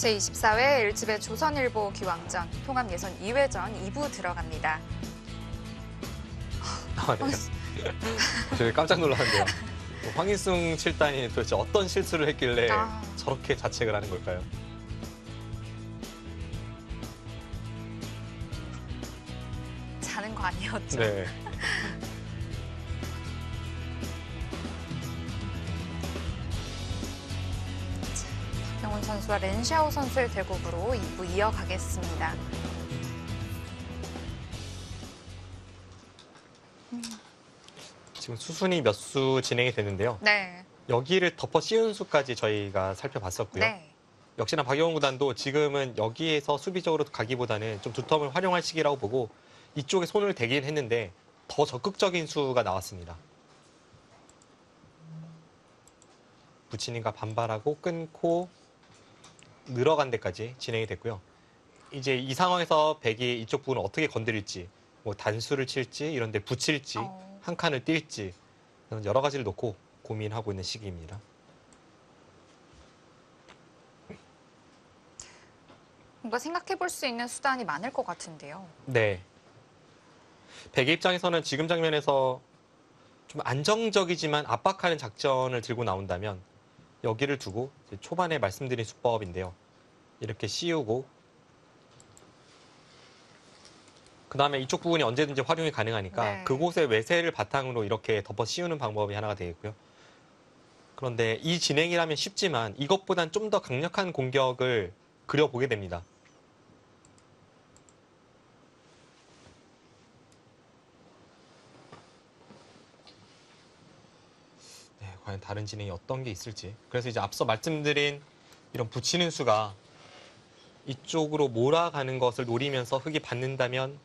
제24회 LG배 조선일보 기왕전 통합예선 2회전 2부 들어갑니다. 아, 네. 되게 깜짝 놀랐는데요. 황인승 7단이 도대체 어떤 실수를 했길래 저렇게 자책을 하는 걸까요? 자는 거 아니었죠? 네. 박경훈 선수와 렌샤오 선수의 대국으로 2부 이어가겠습니다. 지금 수순이 몇 수 진행이 됐는데요. 네. 여기를 덮어 씌운 수까지 저희가 살펴봤었고요. 네. 역시나 박영훈 구단도 지금은 여기에서 수비적으로 가기보다는 좀 두텀을 활용할 시기라고 보고 이쪽에 손을 대긴 했는데 더 적극적인 수가 나왔습니다. 부치님과 반발하고 끊고 늘어간 데까지 진행이 됐고요. 이제 이 상황에서 백이 이쪽 부분을 어떻게 건드릴지, 뭐 단수를 칠지, 이런 데 붙일지, 한 칸을 뛸지 이런 여러 가지를 놓고 고민하고 있는 시기입니다. 뭔가 생각해 볼 수 있는 수단이 많을 것 같은데요. 네. 백의 입장에서는 지금 장면에서 좀 안정적이지만 압박하는 작전을 들고 나온다면 여기를 두고 초반에 말씀드린 수법인데요. 이렇게 씌우고 그 다음에 이쪽 부분이 언제든지 활용이 가능하니까 네. 그곳의 외세를 바탕으로 이렇게 덮어 씌우는 방법이 하나가 되겠고요. 그런데 이 진행이라면 쉽지만 이것보단 좀 더 강력한 공격을 그려보게 됩니다. 네, 과연 다른 진행이 어떤 게 있을지. 그래서 이제 앞서 말씀드린 이런 붙이는 수가 이쪽으로 몰아가는 것을 노리면서 흙이 받는다면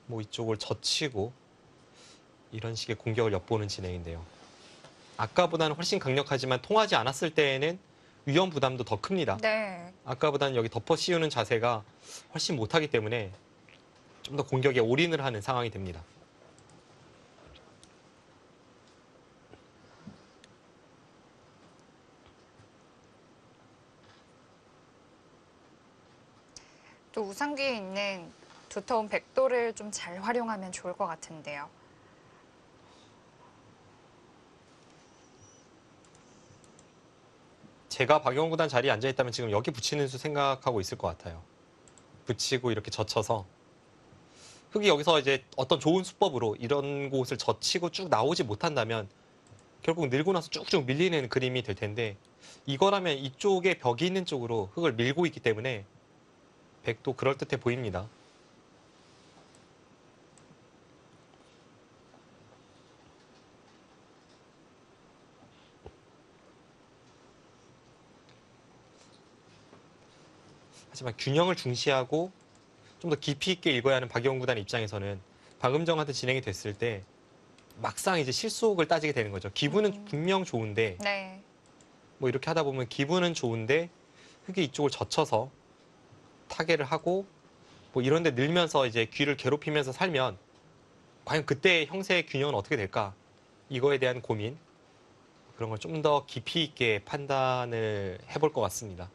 뭐 이쪽을 젖히고 이런 식의 공격을 엿보는 진행인데요. 아까보다는 훨씬 강력하지만 통하지 않았을 때에는 위험 부담도 더 큽니다. 네. 아까보다는 여기 덮어 씌우는 자세가 훨씬 못하기 때문에 좀 더 공격에 올인을 하는 상황이 됩니다. 또 우상기에 있는 두터운 백도를 좀 잘 활용하면 좋을 것 같은데요. 제가 박영훈 구단 자리에 앉아있다면 지금 여기 붙이는 수 생각하고 있을 것 같아요. 붙이고 이렇게 젖혀서 흙이 여기서 이제 어떤 좋은 수법으로 이런 곳을 젖히고 쭉 나오지 못한다면 결국 늘고 나서 쭉쭉 밀리는 그림이 될 텐데 이거라면 이쪽에 벽이 있는 쪽으로 흙을 밀고 있기 때문에 백도 그럴듯해 보입니다. 하지만 균형을 중시하고 좀 더 깊이 있게 읽어야 하는 박영훈 구단 입장에서는 방금 전한테 진행이 됐을 때 막상 이제 실속을 따지게 되는 거죠. 기분은 분명 좋은데 네. 뭐 이렇게 하다 보면 기분은 좋은데 흙이 이쪽을 젖혀서 타개를 하고 뭐 이런 데 늘면서 이제 귀를 괴롭히면서 살면 과연 그때 형세의 균형은 어떻게 될까? 이거에 대한 고민 그런 걸 좀 더 깊이 있게 판단을 해볼 것 같습니다.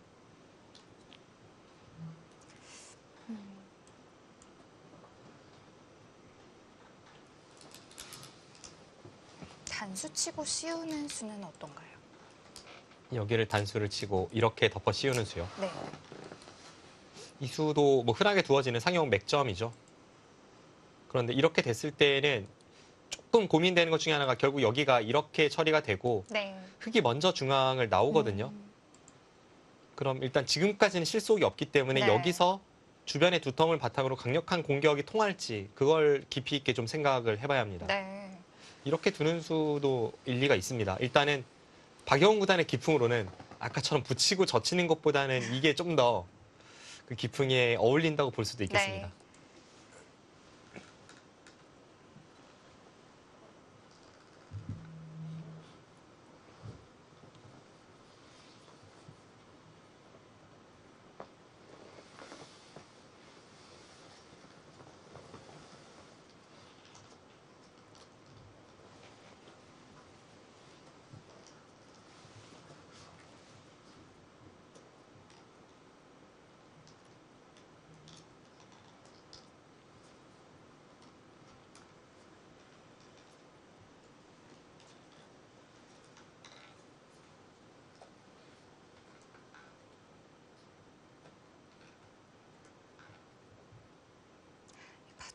단수 치고 씌우는 수는 어떤가요? 여기를 단수를 치고 이렇게 덮어 씌우는 수요. 네. 이 수도 뭐 흔하게 두어지는 상용 맥점이죠. 그런데 이렇게 됐을 때는 조금 고민되는 것 중에 하나가 결국 여기가 이렇게 처리가 되고 네. 흙이 먼저 중앙을 나오거든요. 그럼 일단 지금까지는 실속이 없기 때문에 네. 여기서 주변의 두텀을 바탕으로 강력한 공격이 통할지 그걸 깊이 있게 좀 생각을 해봐야 합니다. 네. 이렇게 두는 수도 일리가 있습니다. 일단은 박영훈 구단의 기풍으로는 아까처럼 붙이고 젖히는 것보다는 이게 좀 더 그 기풍에 어울린다고 볼 수도 있겠습니다. 네.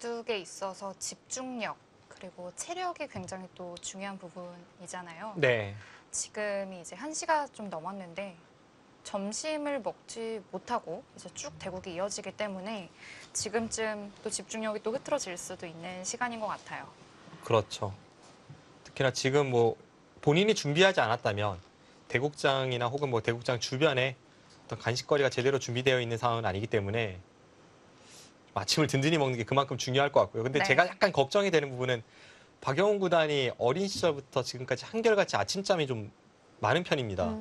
바둑에 있어서 집중력 그리고 체력이 굉장히 또 중요한 부분이잖아요. 네. 지금이 이제 1시가 좀 넘었는데 점심을 먹지 못하고 이제 쭉 대국이 이어지기 때문에 지금쯤 또 집중력이 또 흐트러질 수도 있는 시간인 것 같아요. 그렇죠. 특히나 지금 뭐 본인이 준비하지 않았다면 대국장이나 혹은 뭐 대국장 주변에 어떤 간식거리가 제대로 준비되어 있는 상황은 아니기 때문에 아침을 든든히 먹는 게 그만큼 중요할 것 같고요. 근데 네. 제가 약간 걱정이 되는 부분은 박영훈 구단이 어린 시절부터 지금까지 한결같이 아침잠이 좀 많은 편입니다.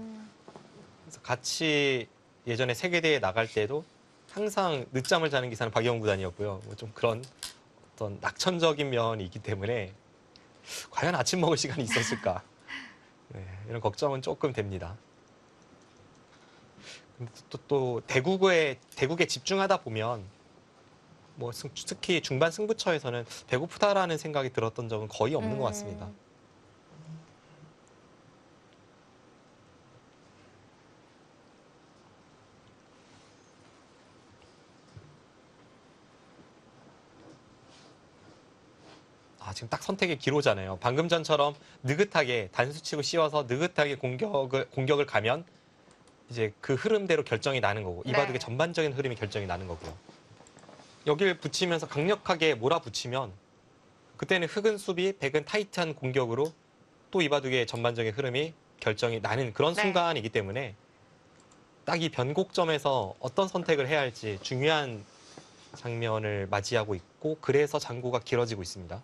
그래서 같이 예전에 세계대회 나갈 때도 항상 늦잠을 자는 기사는 박영훈 구단이었고요. 뭐 좀 그런 어떤 낙천적인 면이 있기 때문에 과연 아침 먹을 시간이 있었을까? 네, 이런 걱정은 조금 됩니다. 근데 또 대국에 집중하다 보면 뭐 특히 중반 승부처에서는 배고프다라는 생각이 들었던 적은 거의 없는 것 같습니다. 지금 딱 선택의 기로잖아요. 방금 전처럼 느긋하게 단수치고 씌워서 느긋하게 공격을 가면 이제 그 흐름대로 결정이 나는 거고 이 네. 바둑의 전반적인 흐름이 결정이 나는 거고요. 여기를 붙이면서 강력하게 몰아붙이면 그때는 흑은 수비, 백은 타이트한 공격으로 또 이 바둑의 전반적인 흐름이 결정이 나는 그런 네. 순간이기 때문에 딱 이 변곡점에서 어떤 선택을 해야 할지 중요한 장면을 맞이하고 있고 그래서 장구가 길어지고 있습니다.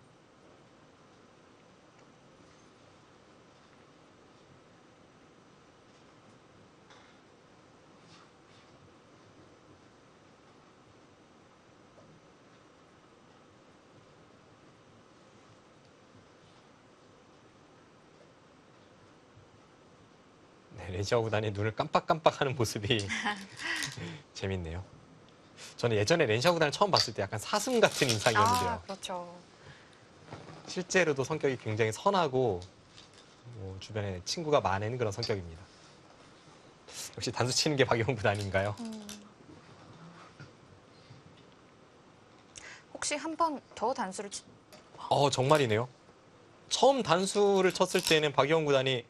네, 렌시아오 구단이 눈을 깜빡깜빡하는 모습이 재밌네요. 저는 예전에 렌시아오 구단을 처음 봤을 때 약간 사슴 같은 인상이었는데요. 그렇죠. 실제로도 성격이 굉장히 선하고 뭐 주변에 친구가 많은 그런 성격입니다. 역시 단수 치는 게 박영훈 구단인가요? 혹시 한 번 더 단수를 정말이네요. 처음 단수를 쳤을 때는 박영훈 구단이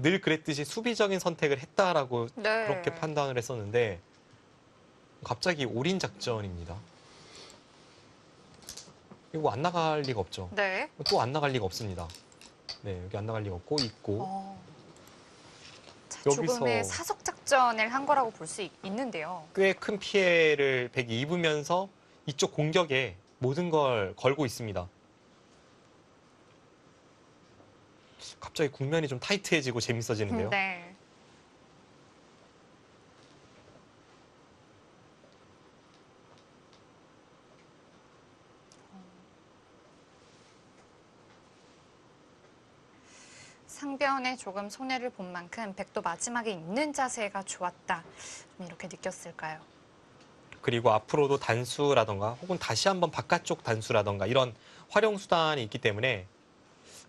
늘 그랬듯이 수비적인 선택을 했다라고 네. 그렇게 판단을 했었는데 갑자기 올인 작전입니다. 이거 안 나갈 리가 없죠. 네. 또 안 나갈 리가 없습니다. 네, 여기 안 나갈 리가 없고 있고 자, 여기서 조금의 사석 작전을 한 거라고 볼 수 있는데요. 꽤 큰 피해를 백이 입으면서 이쪽 공격에 모든 걸 걸고 있습니다. 갑자기 국면이 좀 타이트해지고 재밌어지는데요. 네. 상변에 조금 손해를 본 만큼 백도 마지막에 있는 자세가 좋았다. 좀 이렇게 느꼈을까요? 그리고 앞으로도 단수라던가 혹은 다시 한번 바깥쪽 단수라던가 이런 활용 수단이 있기 때문에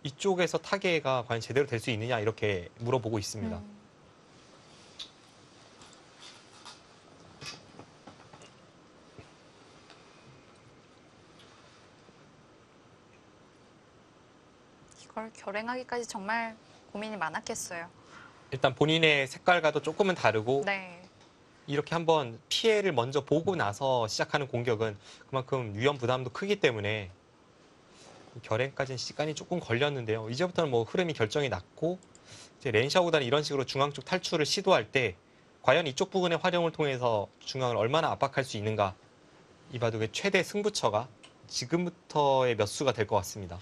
이쪽에서 타개가 과연 제대로 될 수 있느냐 이렇게 물어보고 있습니다. 이걸 결행하기까지 정말 고민이 많았겠어요. 일단 본인의 색깔과도 조금은 다르고 네. 이렇게 한번 피해를 먼저 보고 나서 시작하는 공격은 그만큼 위험 부담도 크기 때문에 결행까지는 시간이 조금 걸렸는데요. 이제부터는 뭐 흐름이 결정이 났고 이제 렌시아오 구단이 이런 식으로 중앙 쪽 탈출을 시도할 때 과연 이쪽 부분의 활용을 통해서 중앙을 얼마나 압박할 수 있는가 이 바둑의 최대 승부처가 지금부터의 몇 수가 될 것 같습니다.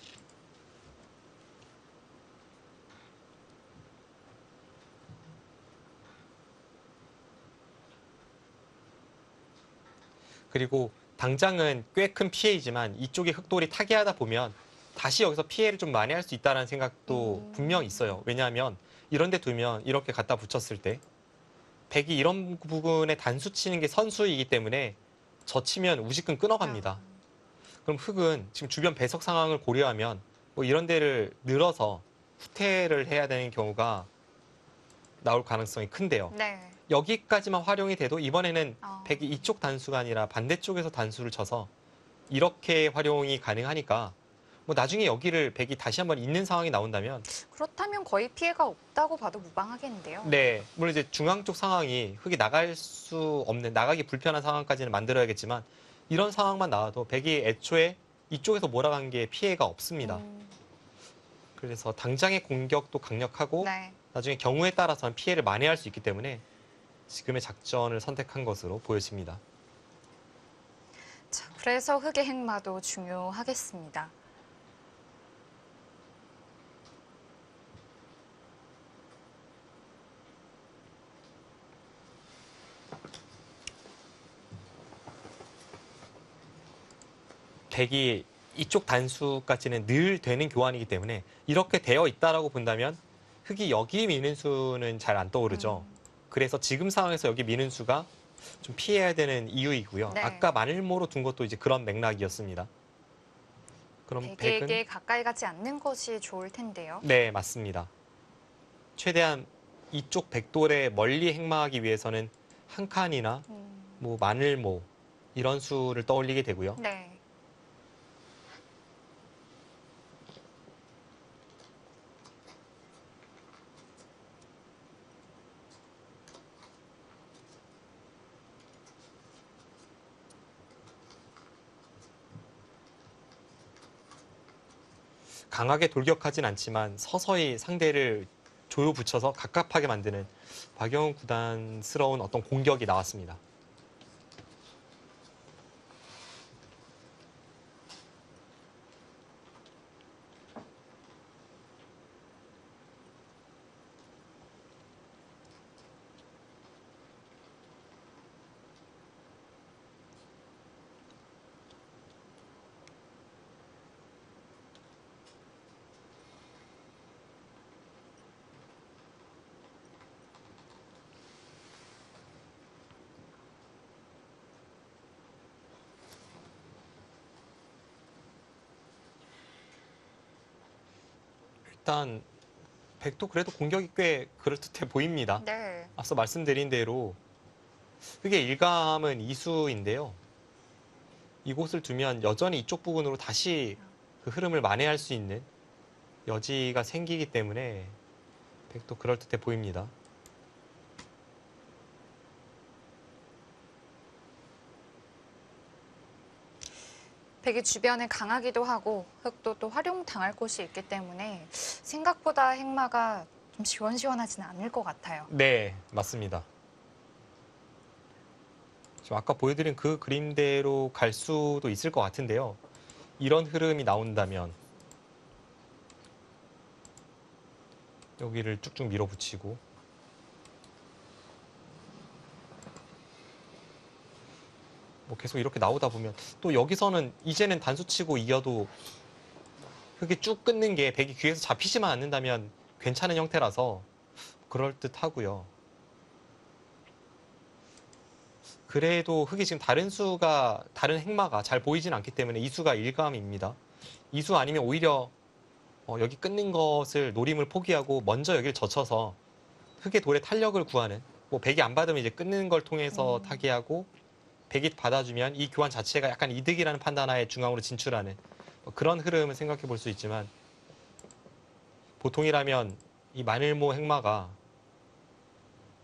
그리고 당장은 꽤 큰 피해이지만 이쪽에 흑돌이 타개하다 보면 다시 여기서 피해를 좀 많이 할 수 있다는 생각도 분명 있어요. 왜냐하면 이런 데 두면 이렇게 갖다 붙였을 때 백이 이런 부분에 단수 치는 게 선수이기 때문에 젖히면 우지끈 끊어갑니다. 그럼 흑은 지금 주변 배석 상황을 고려하면 뭐 이런 데를 늘어서 후퇴를 해야 되는 경우가 나올 가능성이 큰데요. 네. 여기까지만 활용이 돼도 이번에는 어. 백이 이쪽 단수가 아니라 반대쪽에서 단수를 쳐서 이렇게 활용이 가능하니까 뭐 나중에 여기를 백이 다시 한번 잇는 상황이 나온다면 그렇다면 거의 피해가 없다고 봐도 무방하겠는데요. 네, 물론 이제 중앙 쪽 상황이 흙이 나갈 수 없는, 나가기 불편한 상황까지는 만들어야겠지만 이런 상황만 나와도 백이 애초에 이쪽에서 몰아간 게 피해가 없습니다. 그래서 당장의 공격도 강력하고 네. 나중에 경우에 따라서는 피해를 만회할 수 있기 때문에 지금의 작전을 선택한 것으로 보여집니다. 자, 그래서 흑의 행마도 중요하겠습니다. 백이 이쪽 단수까지는 늘 되는 교환이기 때문에 이렇게 되어 있다라고 본다면 흑이 여기 미는 수는 잘 안 떠오르죠. 그래서 지금 상황에서 여기 미는 수가 좀 피해야 되는 이유이고요. 네. 아까 마늘모로 둔 것도 이제 그런 맥락이었습니다. 그럼 백에게 백은 가까이 가지 않는 것이 좋을 텐데요. 네, 맞습니다. 최대한 이쪽 백돌에 멀리 행마하기 위해서는 한 칸이나 뭐 마늘모 이런 수를 떠올리게 되고요. 네. 강하게 돌격하진 않지만 서서히 상대를 조여 붙여서 갑갑하게 만드는 박영훈 구단스러운 어떤 공격이 나왔습니다. 일단 백도 그래도 공격이 꽤 그럴듯해 보입니다. 네. 앞서 말씀드린 대로 그게 일감은 이수인데요. 이곳을 두면 여전히 이쪽 부분으로 다시 그 흐름을 만회할 수 있는 여지가 생기기 때문에 백도 그럴듯해 보입니다. 백이 주변에 강하기도 하고 흑도 또 활용당할 곳이 있기 때문에 생각보다 행마가 좀 시원시원하지는 않을 것 같아요. 네, 맞습니다. 지금 아까 보여드린 그 그림대로 갈 수도 있을 것 같은데요. 이런 흐름이 나온다면 여기를 쭉쭉 밀어붙이고 뭐 계속 이렇게 나오다 보면 또 여기서는 이제는 단수치고 이겨도 흙이 쭉 끊는 게 백이 귀에서 잡히지만 않는다면 괜찮은 형태라서 그럴듯하고요. 그래도 흙이 지금 다른 행마가 잘 보이진 않기 때문에 이수가 일감입니다. 이수 아니면 오히려 여기 끊는 것을 노림을 포기하고 먼저 여기를 젖혀서 흙의 돌에 탄력을 구하는 뭐 백이 안 받으면 이제 끊는 걸 통해서 타개하고 백이 받아주면 이 교환 자체가 약간 이득이라는 판단하에 중앙으로 진출하는 그런 흐름을 생각해 볼 수 있지만 보통이라면 이 마늘모 행마가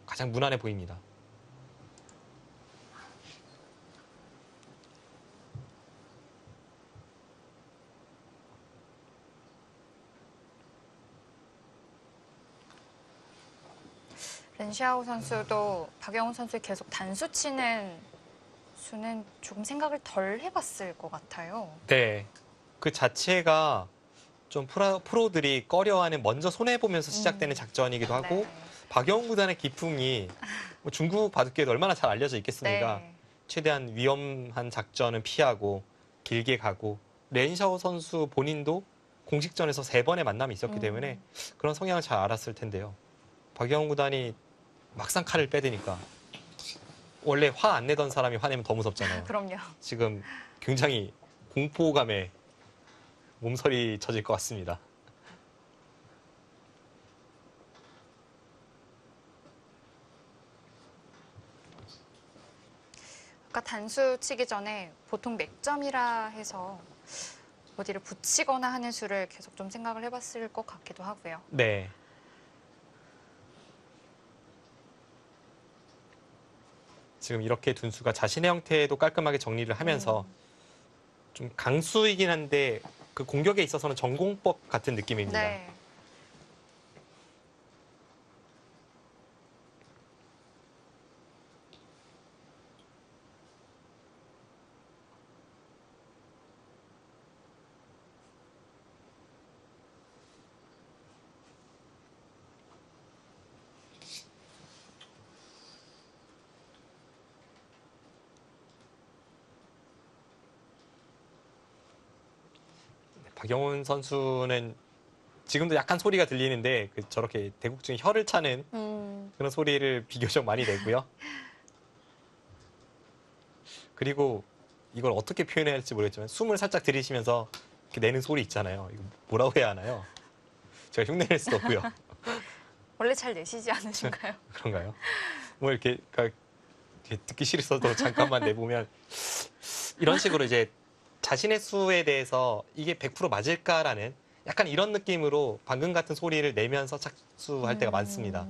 가장 무난해 보입니다. 렌시아오 선수도 박영훈 선수에 계속 단수 치는 수는 조금 생각을 덜 해봤을 것 같아요. 네. 그 자체가 좀 프로들이 꺼려하는 먼저 손해보면서 시작되는 작전이기도 하고 네. 박영훈 구단의 기풍이 뭐 중국 바둑계에도 얼마나 잘 알려져 있겠습니까? 네. 최대한 위험한 작전은 피하고 길게 가고 렌샤오 선수 본인도 공식전에서 3번의 만남이 있었기 때문에 그런 성향을 잘 알았을 텐데요. 박영훈 구단이 막상 칼을 빼드니까 원래 화 안 내던 사람이 화내면 더 무섭잖아요. 그럼요. 지금 굉장히 공포감에 몸서리 젖을 것 같습니다. 아까 단수 치기 전에 보통 맥점이라 해서 어디를 붙이거나 하는 수를 계속 좀 생각을 해봤을 것 같기도 하고요. 네. 지금 이렇게 둔수가 자신의 형태도 깔끔하게 정리를 하면서 좀 강수이긴 한데 그 공격에 있어서는 전공법 같은 느낌입니다. 네. 박영훈 선수는 지금도 약간 소리가 들리는데 저렇게 대국중에 혀를 차는 그런 소리를 비교적 많이 내고요. 그리고 이걸 어떻게 표현해야 할지 모르겠지만 숨을 살짝 들이쉬면서 이렇게 내는 소리 있잖아요. 이거 뭐라고 해야 하나요? 제가 흉내낼 수도 없고요. 원래 잘 내시지 않으신가요? 그런가요? 뭐 이렇게, 그러니까 이렇게 듣기 싫어서도 잠깐만 내보면 이런 식으로 이제 자신의 수에 대해서 이게 100% 맞을까라는 약간 이런 느낌으로 방금 같은 소리를 내면서 착수할 때가 많습니다.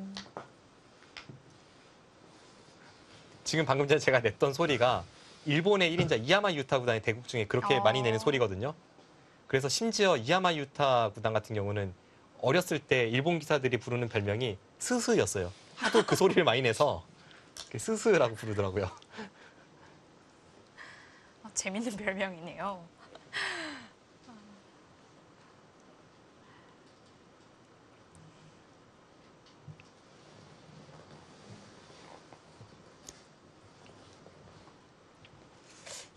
지금 방금 전에 제가 냈던 소리가 일본의 1인자 이야마 유타 구단의 대국 중에 그렇게 많이 내는 소리거든요. 그래서 심지어 이야마 유타 구단 같은 경우는 어렸을 때 일본 기사들이 부르는 별명이 스스였어요. 하도 그 소리를 많이 내서 스스라고 부르더라고요. 재밌는 별명이네요.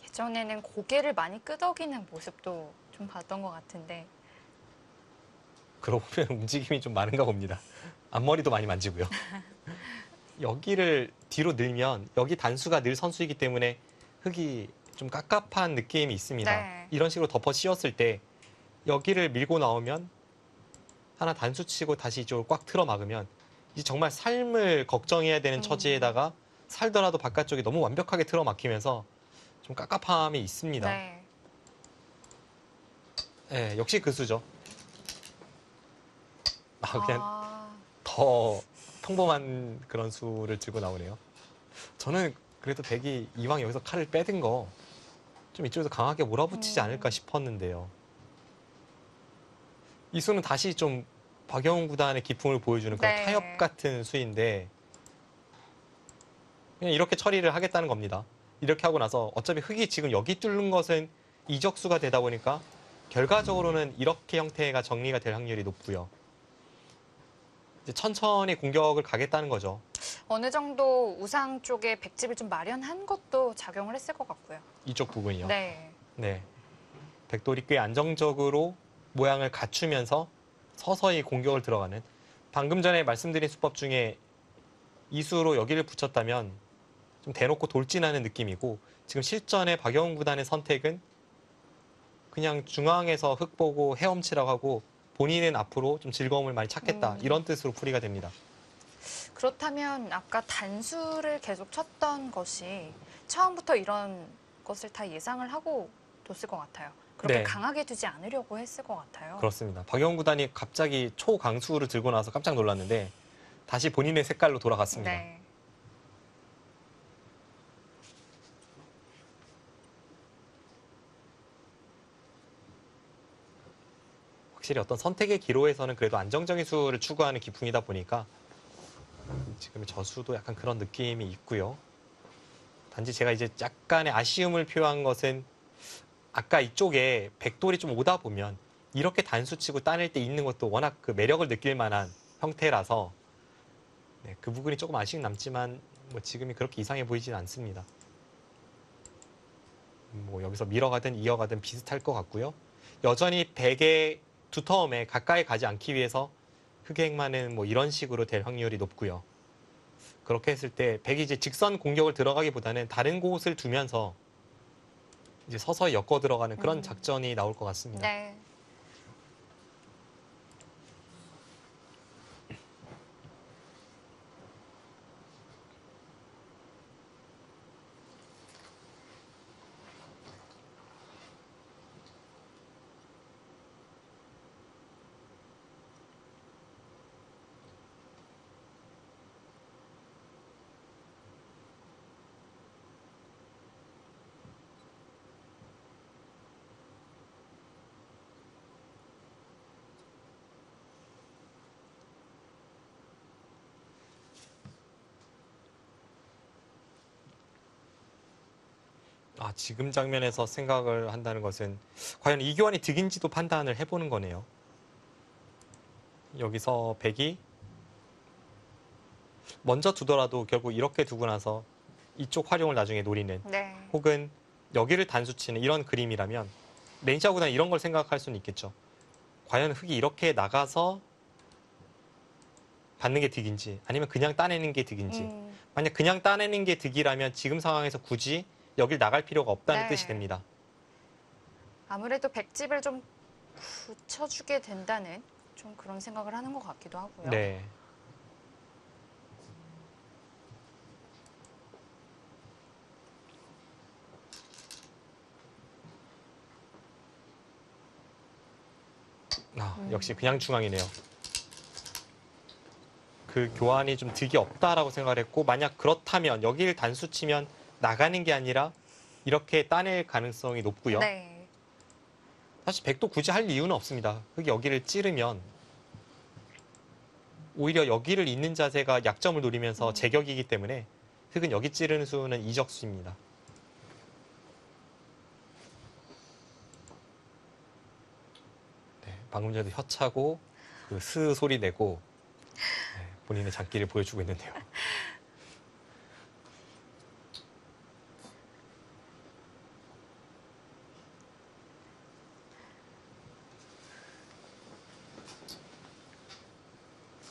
예전에는 고개를 많이 끄덕이는 모습도 좀 봤던 것 같은데. 그러고 보면 움직임이 좀 많은가 봅니다. 앞머리도 많이 만지고요. 여기를 뒤로 늘면 여기 단수가 늘 선수이기 때문에 흙이 좀 깝깝한 느낌이 있습니다. 네. 이런 식으로 덮어 씌웠을 때 여기를 밀고 나오면 하나 단수 치고 다시 이쪽으로 꽉 틀어 막으면 이제 정말 삶을 걱정해야 되는 처지에다가 살더라도 바깥쪽이 너무 완벽하게 틀어 막히면서 좀 깝깝함이 있습니다. 네. 네, 역시 그 수죠. 그냥 아, 더 평범한 그런 수를 들고 나오네요. 저는 그래도 백이 이왕 여기서 칼을 빼든 거 좀 이쪽에서 강하게 몰아붙이지 않을까 싶었는데요. 이 수는 다시 좀 박영훈 구단의 기풍을 보여주는 그런 네. 타협 같은 수인데 그냥 이렇게 처리를 하겠다는 겁니다. 이렇게 하고 나서 어차피 흙이 지금 여기 뚫는 것은 이적수가 되다 보니까 결과적으로는 이렇게 형태가 정리가 될 확률이 높고요. 이제 천천히 공격을 가겠다는 거죠. 어느 정도 우상 쪽에 백집을 좀 마련한 것도 작용을 했을 것 같고요. 이쪽 부분이요. 네. 네. 백돌이 꽤 안정적으로 모양을 갖추면서 서서히 공격을 들어가는 방금 전에 말씀드린 수법 중에 이수로 여기를 붙였다면 좀 대놓고 돌진하는 느낌이고 지금 실전에 박영훈 구단의 선택은 그냥 중앙에서 흙 보고 헤엄치라고 하고 본인은 앞으로 좀 즐거움을 많이 찾겠다 이런 뜻으로 풀이가 됩니다. 그렇다면 아까 단수를 계속 쳤던 것이 처음부터 이런 것을 다 예상을 하고 뒀을 것 같아요. 그렇게 네. 강하게 두지 않으려고 했을 것 같아요. 그렇습니다. 박영훈 구단이 갑자기 초강수를 들고 나서 깜짝 놀랐는데 다시 본인의 색깔로 돌아갔습니다. 네. 확실히 어떤 선택의 기로에서는 그래도 안정적인 수를 추구하는 기풍이다 보니까 지금 저수도 약간 그런 느낌이 있고요. 단지 제가 이제 약간의 아쉬움을 표한 것은 아까 이쪽에 백돌이 좀 오다 보면 이렇게 단수 치고 따낼 때 있는 것도 워낙 그 매력을 느낄 만한 형태라서 네, 그 부분이 조금 아쉬움 남지만 뭐 지금이 그렇게 이상해 보이지는 않습니다. 뭐 여기서 밀어가든 이어가든 비슷할 것 같고요. 여전히 백의 두터움에 가까이 가지 않기 위해서 흑행만은 뭐 이런 식으로 될 확률이 높고요. 그렇게 했을 때 백이 이제 직선 공격을 들어가기보다는 다른 곳을 두면서 이제 서서히 엮어 들어가는 그런 작전이 나올 것 같습니다. 네. 지금 장면에서 생각을 한다는 것은 과연 이 교환이 득인지도 판단을 해보는 거네요. 여기서 백이 먼저 두더라도 결국 이렇게 두고 나서 이쪽 활용을 나중에 노리는 네. 혹은 여기를 단수치는 이런 그림이라면 레인지하고는 이런 걸 생각할 수는 있겠죠. 과연 흙이 이렇게 나가서 받는 게 득인지 아니면 그냥 따내는 게 득인지. 만약 그냥 따내는 게 득이라면 지금 상황에서 굳이 여길 나갈 필요가 없다는 네. 뜻이 됩니다. 아무래도 백집을 좀 붙여주게 된다는 좀 그런 생각을 하는 것 같기도 하고요. 네. 역시 그냥 중앙이네요. 그 교환이 좀 득이 없다라고 생각을 했고 만약 그렇다면 여기를 단수 치면 나가는 게 아니라 이렇게 따낼 가능성이 높고요. 네. 사실 백도 굳이 할 이유는 없습니다. 흙이 여기를 찌르면 오히려 여기를 잇는 자세가 약점을 노리면서 제격이기 때문에 흙은 여기 찌르는 수는 이적수입니다. 네, 방금 전에도 혀 차고 그 스 소리 내고 본인의 장기를 보여주고 있는데요.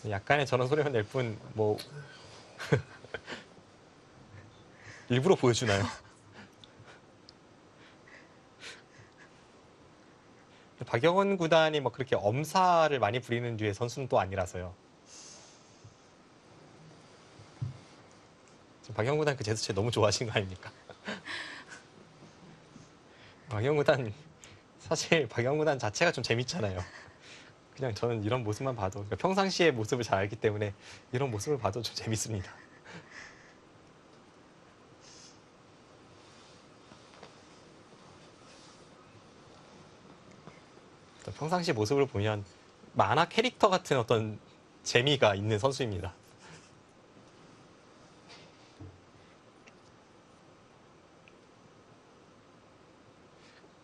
약간의 저런 소리만 낼 뿐 뭐 일부러 보여주나요? 박영원 구단이 뭐 그렇게 엄사를 많이 부리는 류의 선수는 또 아니라서요. 지금 박영원 구단 그 제스처 너무 좋아하시는 거 아닙니까? 박영원 구단 사실 박영원 구단 자체가 좀 재밌잖아요. 그냥 저는 이런 모습만 봐도 그러니까 평상시의 모습을 잘 알기 때문에 이런 모습을 봐도 좀 재밌습니다. 평상시 모습을 보면 만화 캐릭터 같은 어떤 재미가 있는 선수입니다.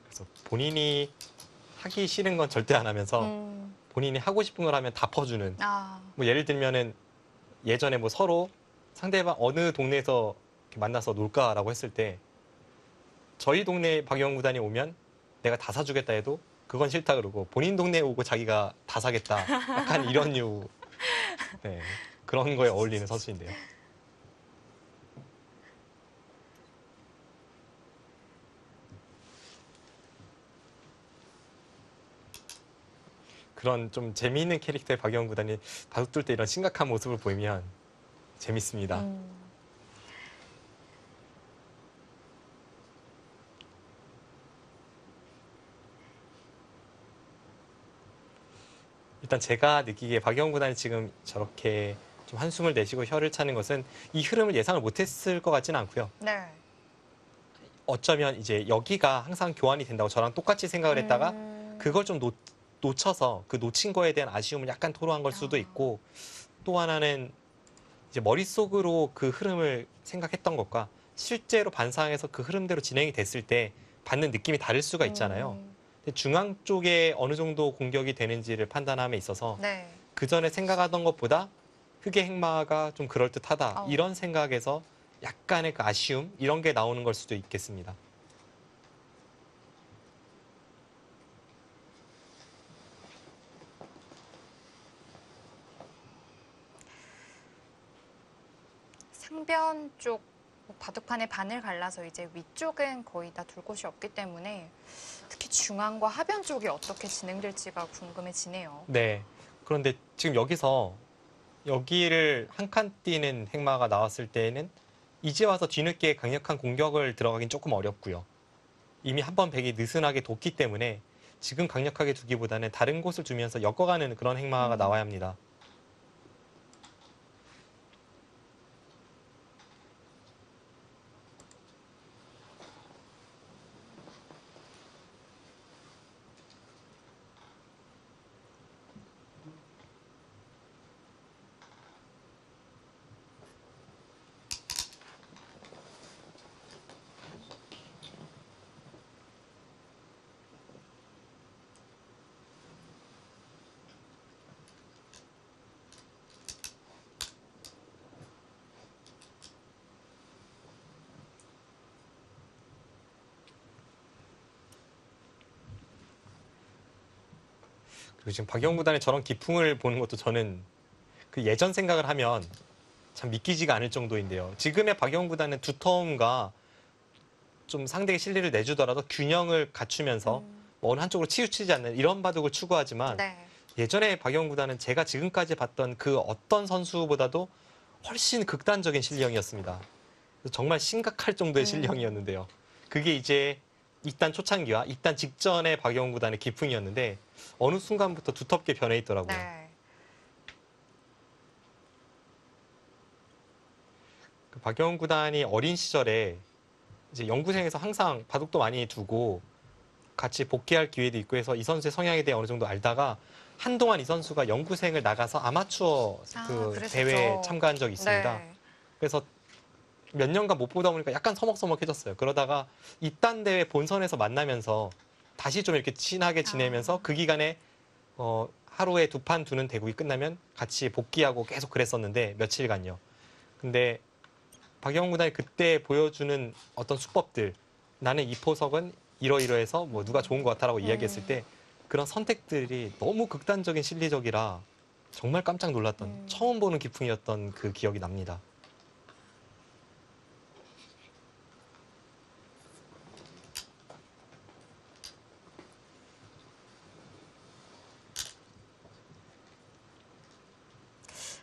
그래서 본인이 하기 싫은 건 절대 안 하면서 본인이 하고 싶은 걸 하면 다 퍼주는. 뭐 예를 들면은 예전에 뭐 서로 상대방 어느 동네에서 만나서 놀까라고 했을 때 저희 동네 박영원 구단이 오면 내가 다 사주겠다 해도 그건 싫다 그러고 본인 동네에 오고 자기가 다 사겠다. 약간 이런 류 네, 그런 거에 어울리는 선수인데요. 그런 좀 재미있는 캐릭터의 박영원 구단이 바둑둘 때 이런 심각한 모습을 보이면 재밌습니다. 일단 제가 느끼기에 박영원 구단이 지금 저렇게 좀 한숨을 내쉬고 혀를 차는 것은 이 흐름을 예상을 못했을 것 같지는 않고요. 네. 어쩌면 이제 여기가 항상 교환이 된다고 저랑 똑같이 생각을 했다가 그걸 좀 놓쳐서 그 놓친 거에 대한 아쉬움을 약간 토로한 걸 수도 있고 또 하나는 이제 머릿속으로 그 흐름을 생각했던 것과 실제로 반상에서 그 흐름대로 진행이 됐을 때 받는 느낌이 다를 수가 있잖아요. 근데 중앙 쪽에 어느 정도 공격이 되는지를 판단함에 있어서 네. 그 전에 생각하던 것보다 흑의 행마가 좀 그럴듯하다. 이런 생각에서 약간의 그 아쉬움 이런 게 나오는 걸 수도 있겠습니다. 상변 쪽 바둑판의 반을 갈라서 이제 위쪽은 거의 다 둘 곳이 없기 때문에 특히 중앙과 하변 쪽이 어떻게 진행될지가 궁금해지네요. 네. 그런데 지금 여기서 여기를 한 칸 뛰는 행마가 나왔을 때에는 이제 와서 뒤늦게 강력한 공격을 들어가긴 조금 어렵고요. 이미 한 번 백이 느슨하게 뒀기 때문에 지금 강력하게 두기보다는 다른 곳을 두면서 엮어가는 그런 행마가 나와야 합니다. 그리고 지금 박영 구단의 저런 기풍을 보는 것도 저는 그 예전 생각을 하면 참 믿기지가 않을 정도인데요. 지금의 박영 구단은 두터움과 좀 상대의 실리를 내주더라도 균형을 갖추면서 뭐 어느 한쪽으로 치우치지 않는 이런 바둑을 추구하지만 네. 예전에 박영 구단은 제가 지금까지 봤던 그 어떤 선수보다도 훨씬 극단적인 실력이었습니다. 그래서 정말 심각할 정도의 실력이었는데요. 그게 이제 입단 초창기와 입단 직전의 박영 구단의 기풍이었는데 어느 순간부터 두텁게 변해 있더라고요. 네. 그 박영 구단이 어린 시절에 이제 연구생에서 항상 바둑도 많이 두고 같이 복귀할 기회도 있고 해서 이 선수의 성향에 대해 어느 정도 알다가 한동안 이 선수가 연구생을 나가서 아마추어 그 그랬었죠. 대회에 참가한 적이 있습니다. 네. 그래서 몇 년간 못 보다 보니까 약간 서먹서먹해졌어요. 그러다가 입단 대회 본선에서 만나면서 다시 좀 이렇게 친하게 지내면서 그 기간에 하루에 2판 두는 대국이 끝나면 같이 복귀하고 계속 그랬었는데 며칠간요. 근데 박영훈 구단이 그때 보여주는 어떤 수법들, 나는 이 포석은 이러이러해서 뭐 누가 좋은 것 같아라고 이야기했을 때 그런 선택들이 너무 극단적인 실리적이라 정말 깜짝 놀랐던 처음 보는 기풍이었던 그 기억이 납니다.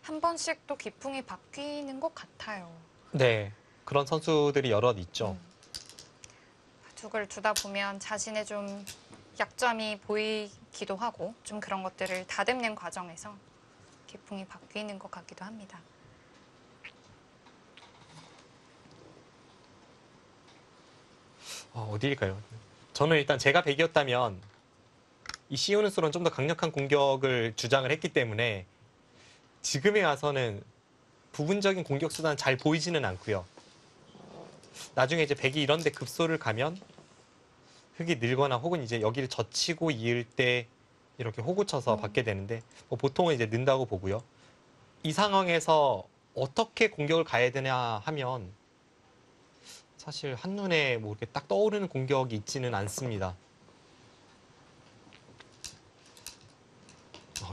한 번씩 또 기풍이 바뀌는 것 같아요. 네, 그런 선수들이 여럿 있죠. 바둑을 두다 보면 자신의 좀 약점이 보이기도 하고 좀 그런 것들을 다듬는 과정에서 기풍이 바뀌는 것 같기도 합니다. 어디일까요? 저는 일단 제가 백이었다면 이 시우누스로는 좀 더 강력한 공격을 주장을 했기 때문에 지금에 와서는 부분적인 공격 수단은 잘 보이지는 않고요. 나중에 이제 백이 이런 데 급소를 가면 흙이 늘거나 혹은 이제 여기를 젖히고 이을 때 이렇게 호구 쳐서 받게 되는데 뭐 보통은 이제 는다고 보고요. 이 상황에서 어떻게 공격을 가야 되냐 하면 사실 한눈에 뭐 이렇게 딱 떠오르는 공격이 있지는 않습니다.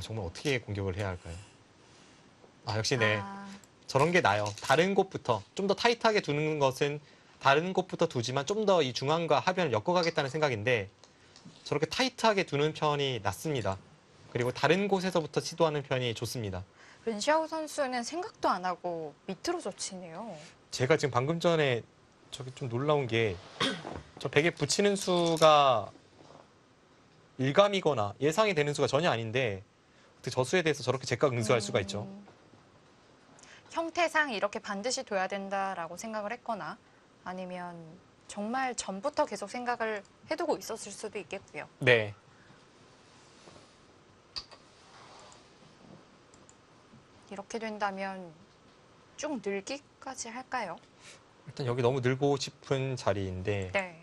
정말 어떻게 공격을 해야 할까요? 역시 네. 저런 게 나요. 다른 곳부터 좀 더 타이트하게 두는 것은 다른 곳부터 두지만 좀 더 이 중앙과 하변을 엮어가겠다는 생각인데 저렇게 타이트하게 두는 편이 낫습니다. 그리고 다른 곳에서부터 시도하는 편이 좋습니다. 른시아오 선수는 생각도 안 하고 밑으로 젖히네요. 제가 지금 방금 전에 저기 좀 놀라운 게 저 베개 붙이는 수가 일감이거나 예상이 되는 수가 전혀 아닌데 어떻게 저 수에 대해서 저렇게 제각응수할 수가 있죠. 형태상 이렇게 반드시 둬야 된다라고 생각을 했거나 아니면 정말 전부터 계속 생각을 해두고 있었을 수도 있겠고요. 네. 이렇게 된다면 쭉 늘기까지 할까요? 일단 여기 너무 늘고 싶은 자리인데 네.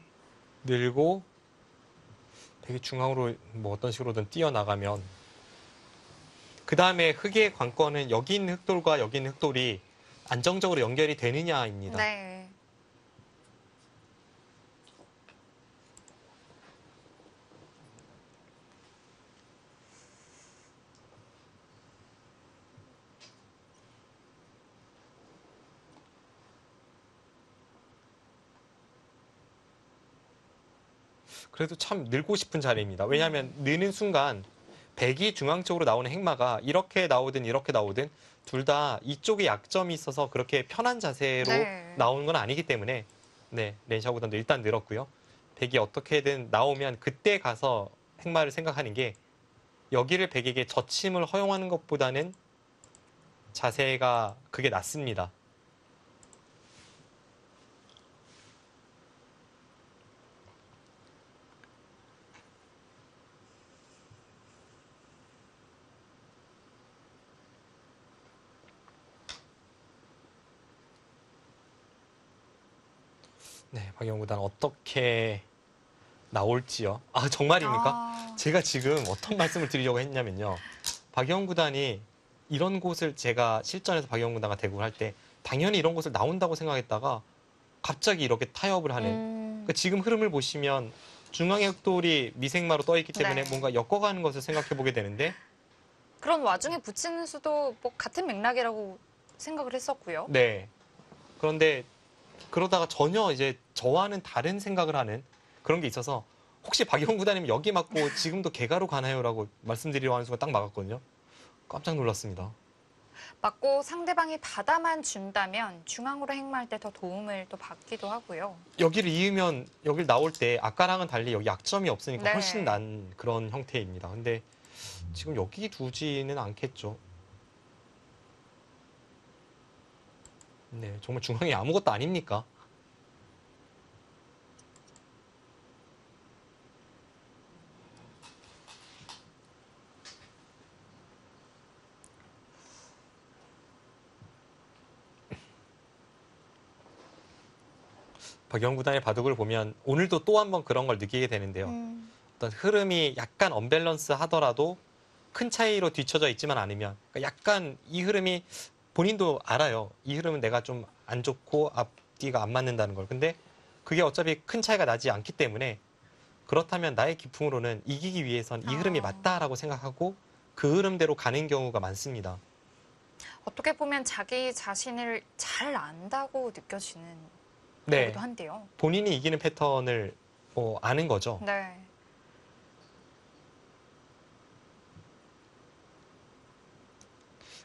늘고 되게 중앙으로 뭐 어떤 식으로든 뛰어나가면 그 다음에 흙의 관건은 여기 있는 흙돌과 여기 있는 흙돌이 안정적으로 연결이 되느냐입니다. 네. 그래도 참 늘고 싶은 자리입니다. 왜냐하면 느는 순간 백이 중앙 쪽으로 나오는 행마가 이렇게 나오든 이렇게 나오든 둘 다 이쪽에 약점이 있어서 그렇게 편한 자세로 네. 나오는 건 아니기 때문에 네, 렌샤오 구단도 일단 늘었고요. 백이 어떻게든 나오면 그때 가서 행마를 생각하는 게 여기를 백에게 젖힘을 허용하는 것보다는 자세가 그게 낫습니다. 네, 박영훈 구단 어떻게 나올지요. 정말입니까? 제가 지금 어떤 말씀을 드리려고 했냐면요. 박영훈 구단이 이런 곳을 제가 실전에서 박영훈 구단과 대국을 할 때 당연히 이런 곳을 나온다고 생각했다가 갑자기 이렇게 타협을 하는. 그러니까 지금 흐름을 보시면 중앙의 흑돌이 미생마로 떠 있기 때문에 네. 뭔가 엮어가는 것을 생각해 보게 되는데 그런 와중에 붙이는 수도 뭐 같은 맥락이라고 생각을 했었고요. 네. 그런데 그러다가 전혀 이제 저와는 다른 생각을 하는 그런 게 있어서 혹시 박영 구단님 여기 맞고 지금도 개가로 가나요라고 말씀드리려 하는 순간 딱 막았거든요. 깜짝 놀랐습니다. 맞고 상대방이 받아만 준다면 중앙으로 행마할 때 더 도움을 또 받기도 하고요. 여기를 이으면 여길 나올 때 아까랑은 달리 여기 약점이 없으니까 네. 훨씬 난 그런 형태입니다. 근데 지금 여기 두지는 않겠죠. 네, 정말 중앙이 아무것도 아닙니까? 박영 구단의 바둑을 보면 오늘도 또 한 번 그런 걸 느끼게 되는데요. 어떤 흐름이 약간 언밸런스 하더라도 큰 차이로 뒤쳐져 있지만 않으면 그러니까 약간 이 흐름이 본인도 알아요. 이 흐름은 내가 좀 안 좋고 앞뒤가 안 맞는다는 걸. 근데 그게 어차피 큰 차이가 나지 않기 때문에 그렇다면 나의 기풍으로는 이기기 위해선 이 흐름이 맞다라고 생각하고 그 흐름대로 가는 경우가 많습니다. 어떻게 보면 자기 자신을 잘 안다고 느껴지는 네, 거기도 한데요. 본인이 이기는 패턴을 아는 거죠. 네.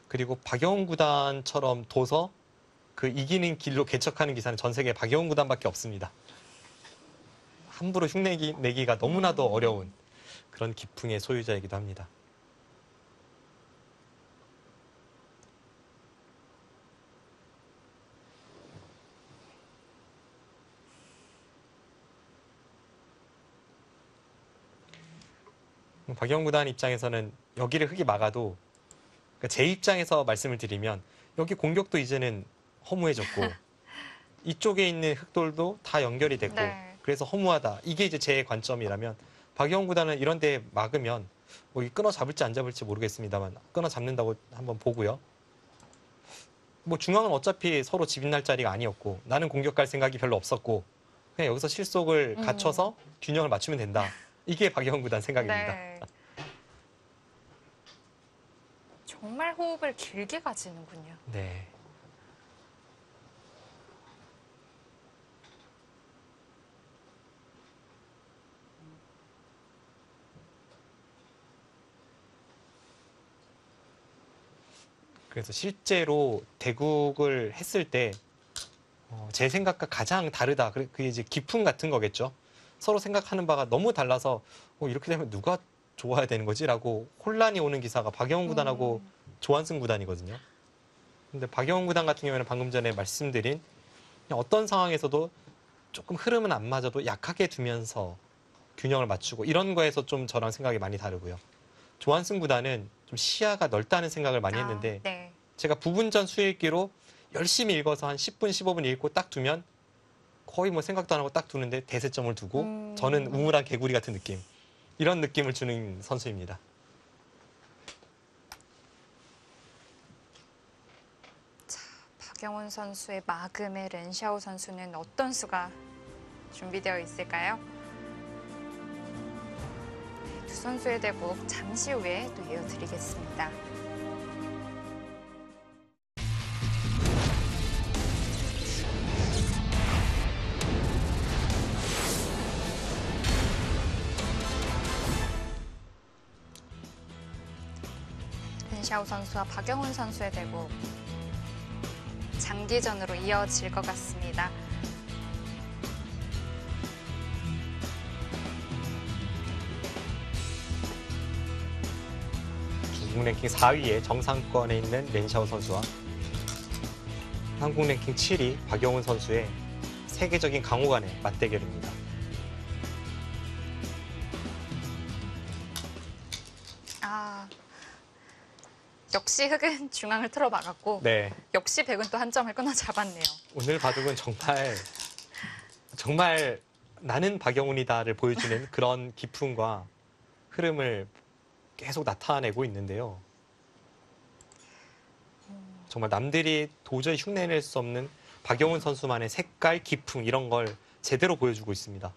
그리고 박영훈 구단처럼 둬서 그 이기는 길로 개척하는 기사는 전 세계에 박영훈 구단밖에 없습니다. 함부로 흉내내기가 너무나도 어려운 그런 기풍의 소유자이기도 합니다. 박영훈 구단 입장에서는 여기를 흙이 막아도 그러니까 제 입장에서 말씀을 드리면 여기 공격도 이제는 허무해졌고 이쪽에 있는 흑돌도 다 연결이 됐고 네. 그래서 허무하다. 이게 이제 제 관점이라면 박영훈 구단은 이런 데 막으면 뭐 끊어 잡을지 안 잡을지 모르겠습니다만 끊어 잡는다고 한번 보고요. 뭐 중앙은 어차피 서로 집인날 자리가 아니었고 나는 공격 갈 생각이 별로 없었고 그냥 여기서 실속을 갖춰서 균형을 맞추면 된다. 이게 박영훈 구단 생각입니다. 네. 정말 호흡을 길게 가지는군요. 네. 그래서 실제로 대국을 했을 때 제 생각과 가장 다르다. 그게 이제 기풍 같은 거겠죠. 서로 생각하는 바가 너무 달라서 이렇게 되면 누가 좋아야 되는 거지라고 혼란이 오는 기사가 박영훈 구단하고 조한승 구단이거든요. 근데 박영훈 구단 같은 경우에는 방금 전에 말씀드린 그냥 어떤 상황에서도 조금 흐름은 안 맞아도 약하게 두면서 균형을 맞추고 이런 거에서 좀 저랑 생각이 많이 다르고요. 조한승 구단은 좀 시야가 넓다는 생각을 많이 했는데 네. 제가 부분전 수읽기로 열심히 읽어서 한 10분, 15분 읽고 딱 두면 거의 뭐 생각도 안 하고 딱 두는데 대세점을 두고 저는 우물한 개구리 같은 느낌. 이런 느낌을 주는 선수입니다. 박영훈 선수의 마금의 렌샤오 선수는 어떤 수가 준비되어 있을까요? 네, 두 선수의 대국 잠시 후에 또 이어드리겠습니다. 렌샤오 선수와 박영훈 선수의 대국 장기전으로 이어질 것 같습니다. 중국 랭킹 4위에 정상권에 있는 렌샤오 선수와 한국 랭킹 7위 박영훈 선수의 세계적인 강호 간의 맞대결입니다. 역시 흑은 중앙을 틀어 막았고 네, 역시 백은 또 한 점을 끊어 잡았네요. 오늘 바둑은 정말 나는 박영훈이다를 보여주는 그런 기풍과 흐름을 계속 나타내고 있는데요. 정말 남들이 도저히 흉내낼 수 없는 박영훈 선수만의 색깔, 기풍 이런 걸 제대로 보여주고 있습니다.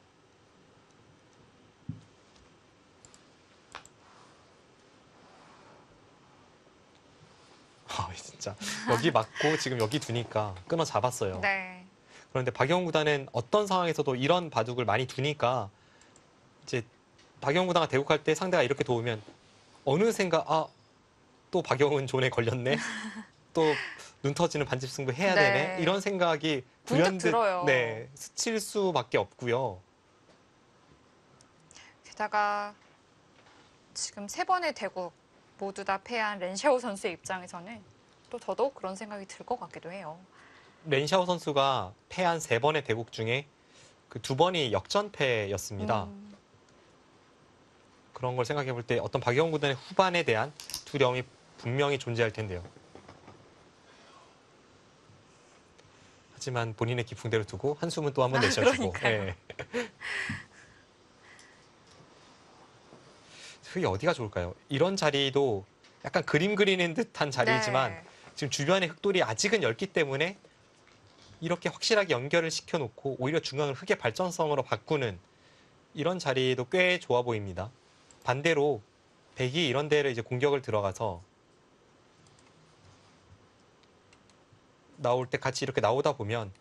진짜. 여기 맞고 지금 여기 두니까 끊어 잡았어요. 네. 그런데 박영훈 구단은 어떤 상황에서도 이런 바둑을 많이 두니까 이제 박영훈 구단가 대국할 때 상대가 이렇게 도우면 어느샌가 또 박영훈 존에 걸렸네. 또 눈 터지는 반집 승부 해야 네. 되네. 이런 생각이 문득 불현듯 들어요. 네, 스칠 수밖에 없고요. 게다가 지금 3번의 대국 모두 다 패한 렌샤오 선수의 입장에서는 또 더더욱 그런 생각이 들 것 같기도 해요. 렌샤오 선수가 패한 3번의 대국 중에 그 2번이 역전패였습니다. 그런 걸 생각해 볼 때 어떤 박영훈 구단의 후반에 대한 두려움이 분명히 존재할 텐데요. 하지만 본인의 기풍대로 두고 한숨은 또 한 번 내쉬어주고. 그러니까요. 흙이 어디가 좋을까요? 이런 자리도 약간 그림 그리는 듯한 자리이지만 네. 지금 주변의 흙돌이 아직은 얇기 때문에 이렇게 확실하게 연결을 시켜놓고 오히려 중앙을 흙의 발전성으로 바꾸는 이런 자리도 꽤 좋아 보입니다. 반대로 백이 이런 데를 이제 공격을 들어가서 나올 때 같이 이렇게 나오다 보면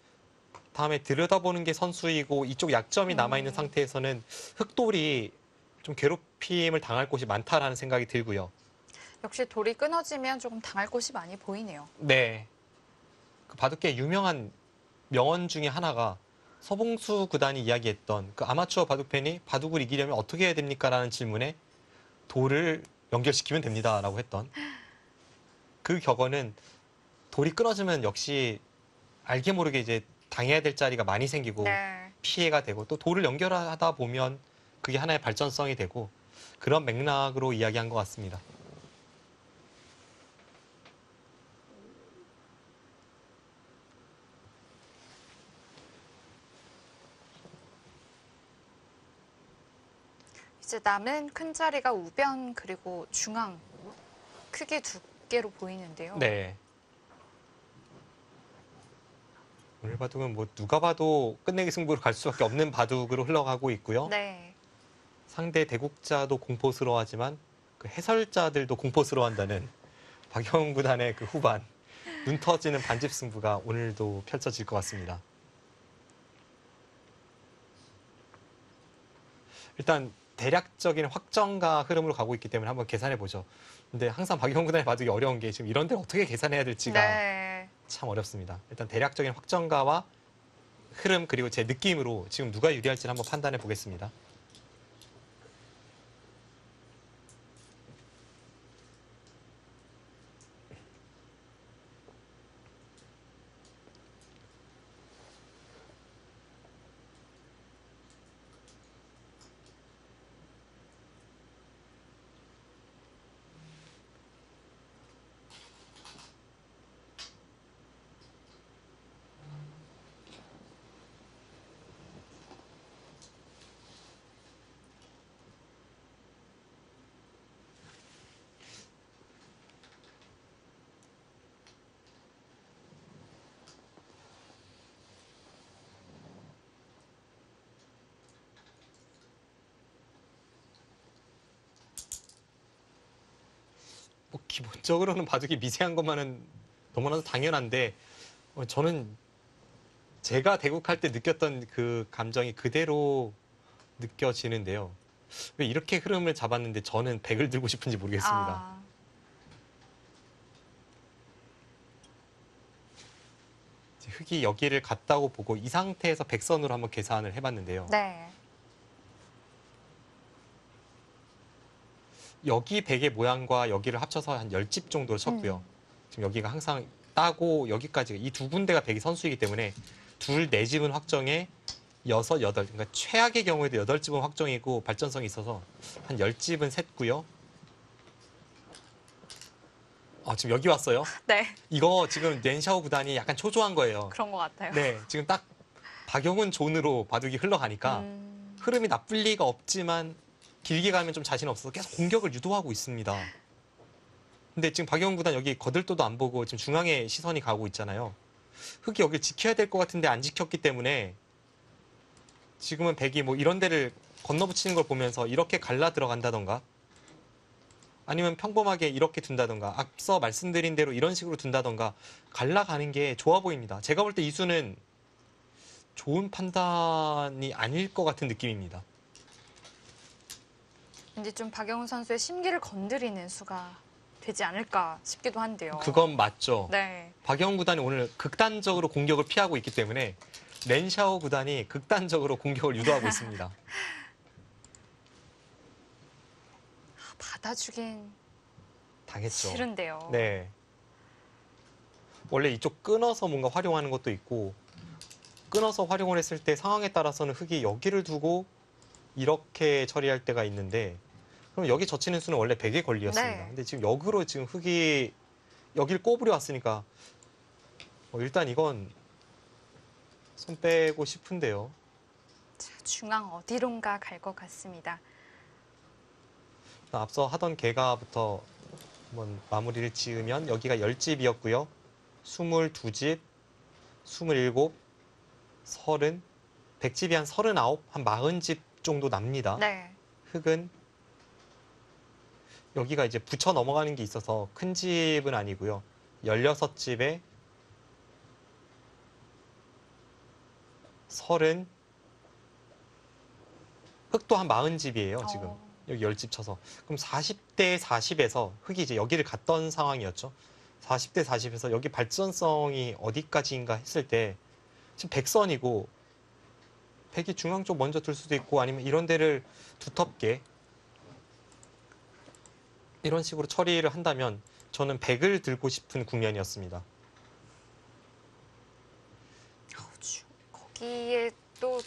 다음에 들여다보는 게 선수이고 이쪽 약점이 남아있는 상태에서는 흙돌이 좀 괴롭힘을 당할 곳이 많다라는 생각이 들고요. 역시 돌이 끊어지면 조금 당할 곳이 많이 보이네요. 네. 그 바둑계 유명한 명언 중에 하나가 서봉수 구단이 이야기했던 그 아마추어 바둑팬이 바둑을 이기려면 어떻게 해야 됩니까? 라는 질문에 돌을 연결시키면 됩니다. 라고 했던 그 격언은 돌이 끊어지면 역시 알게 모르게 이제 당해야 될 자리가 많이 생기고 네. 피해가 되고 또 돌을 연결하다 보면 그게 하나의 발전성이 되고 그런 맥락으로 이야기한 것 같습니다. 이제 남은 큰 자리가 우변 그리고 중앙 크게 2개로 보이는데요. 네. 오늘 바둑은 뭐 누가 봐도 끝내기 승부로 갈 수밖에 없는 바둑으로 흘러가고 있고요. 네. 상대 대국자도 공포스러워하지만 그 해설자들도 공포스러워한다는 박영훈 구단의 그 후반 눈 터지는 반집 승부가 오늘도 펼쳐질 것 같습니다. 일단 대략적인 확정과 흐름으로 가고 있기 때문에 한번 계산해 보죠. 근데 항상 박영훈 구단의 바둑이 어려운 게 지금 이런 데를 어떻게 계산해야 될지가 네. 참 어렵습니다. 일단 대략적인 확정가와 흐름 그리고 제 느낌으로 지금 누가 유리할지를 한번 판단해 보겠습니다. 뭐 기본적으로는 바둑이 미세한 것만은 너무나도 당연한데 저는 제가 대국할 때 느꼈던 그 감정이 그대로 느껴지는데요. 왜 이렇게 흐름을 잡았는데 저는 백을 들고 싶은지 모르겠습니다. 이제 흙이 여기를 갔다고 보고 이 상태에서 백선으로 한번 계산을 해봤는데요. 네. 여기 백의 모양과 여기를 합쳐서 한 10집 정도로 쳤고요. 지금 여기가 항상 따고 여기까지 이 2군데가 백이 선수이기 때문에 2, 4집은 확정에 6, 8 그러니까 최악의 경우에도 8집은 확정이고 발전성이 있어서 한 10집은 샜고요. 지금 여기 왔어요. 네. 이거 지금 렌샤오 구단이 약간 초조한 거예요. 그런 것 같아요. 네, 지금 딱 박영훈 존으로 바둑이 흘러가니까 흐름이 나쁠 리가 없지만 길게 가면 좀 자신 없어서 계속 공격을 유도하고 있습니다. 근데 지금 박영훈 구단 여기 거들떠도 안 보고 지금 중앙에 시선이 가고 있잖아요. 흙이 여기를 지켜야 될 것 같은데 안 지켰기 때문에 지금은 백이 뭐 이런 데를 건너붙이는 걸 보면서 이렇게 갈라 들어간다던가 아니면 평범하게 이렇게 둔다던가 앞서 말씀드린 대로 이런 식으로 둔다던가 갈라가는 게 좋아 보입니다. 제가 볼 때 이 수는 좋은 판단이 아닐 것 같은 느낌입니다. 왠지 좀 박영훈 선수의 심기를 건드리는 수가 되지 않을까 싶기도 한데요. 그건 맞죠. 네. 박영훈 구단이 오늘 극단적으로 공격을 피하고 있기 때문에 렌샤오 구단이 극단적으로 공격을 유도하고 있습니다. 받아주긴 당했죠. 싫은데요. 네. 원래 이쪽 끊어서 뭔가 활용하는 것도 있고 끊어서 활용을 했을 때 상황에 따라서는 흙이 여기를 두고 이렇게 처리할 때가 있는데 그럼 여기 젖히는 수는 원래 100의 권리였습니다. 네. 근데 지금 역으로 지금 흙이 여기를 꼬부려 왔으니까 일단 이건 손 빼고 싶은데요. 자, 중앙 어디론가 갈 것 같습니다. 앞서 하던 개가부터 한번 마무리를 지으면 여기가 10집이었고요. 22집, 27, 30, 100집이 한 39, 한 40집 정도 납니다. 네. 흙은 여기가 이제 붙여 넘어가는 게 있어서 큰 집은 아니고요. 16집에 30, 흙도 한 40집이에요, 지금. 여기 10집 쳐서. 그럼 40대 40에서 흙이 이제 여기를 갔던 상황이었죠. 40대 40에서 여기 발전성이 어디까지인가 했을 때 지금 100선이고 100이 중앙 쪽 먼저 둘 수도 있고 아니면 이런 데를 두텁게 이런 식으로 처리를 한다면 저는 100을 들고 싶은 국면이었습니다. 거기에 또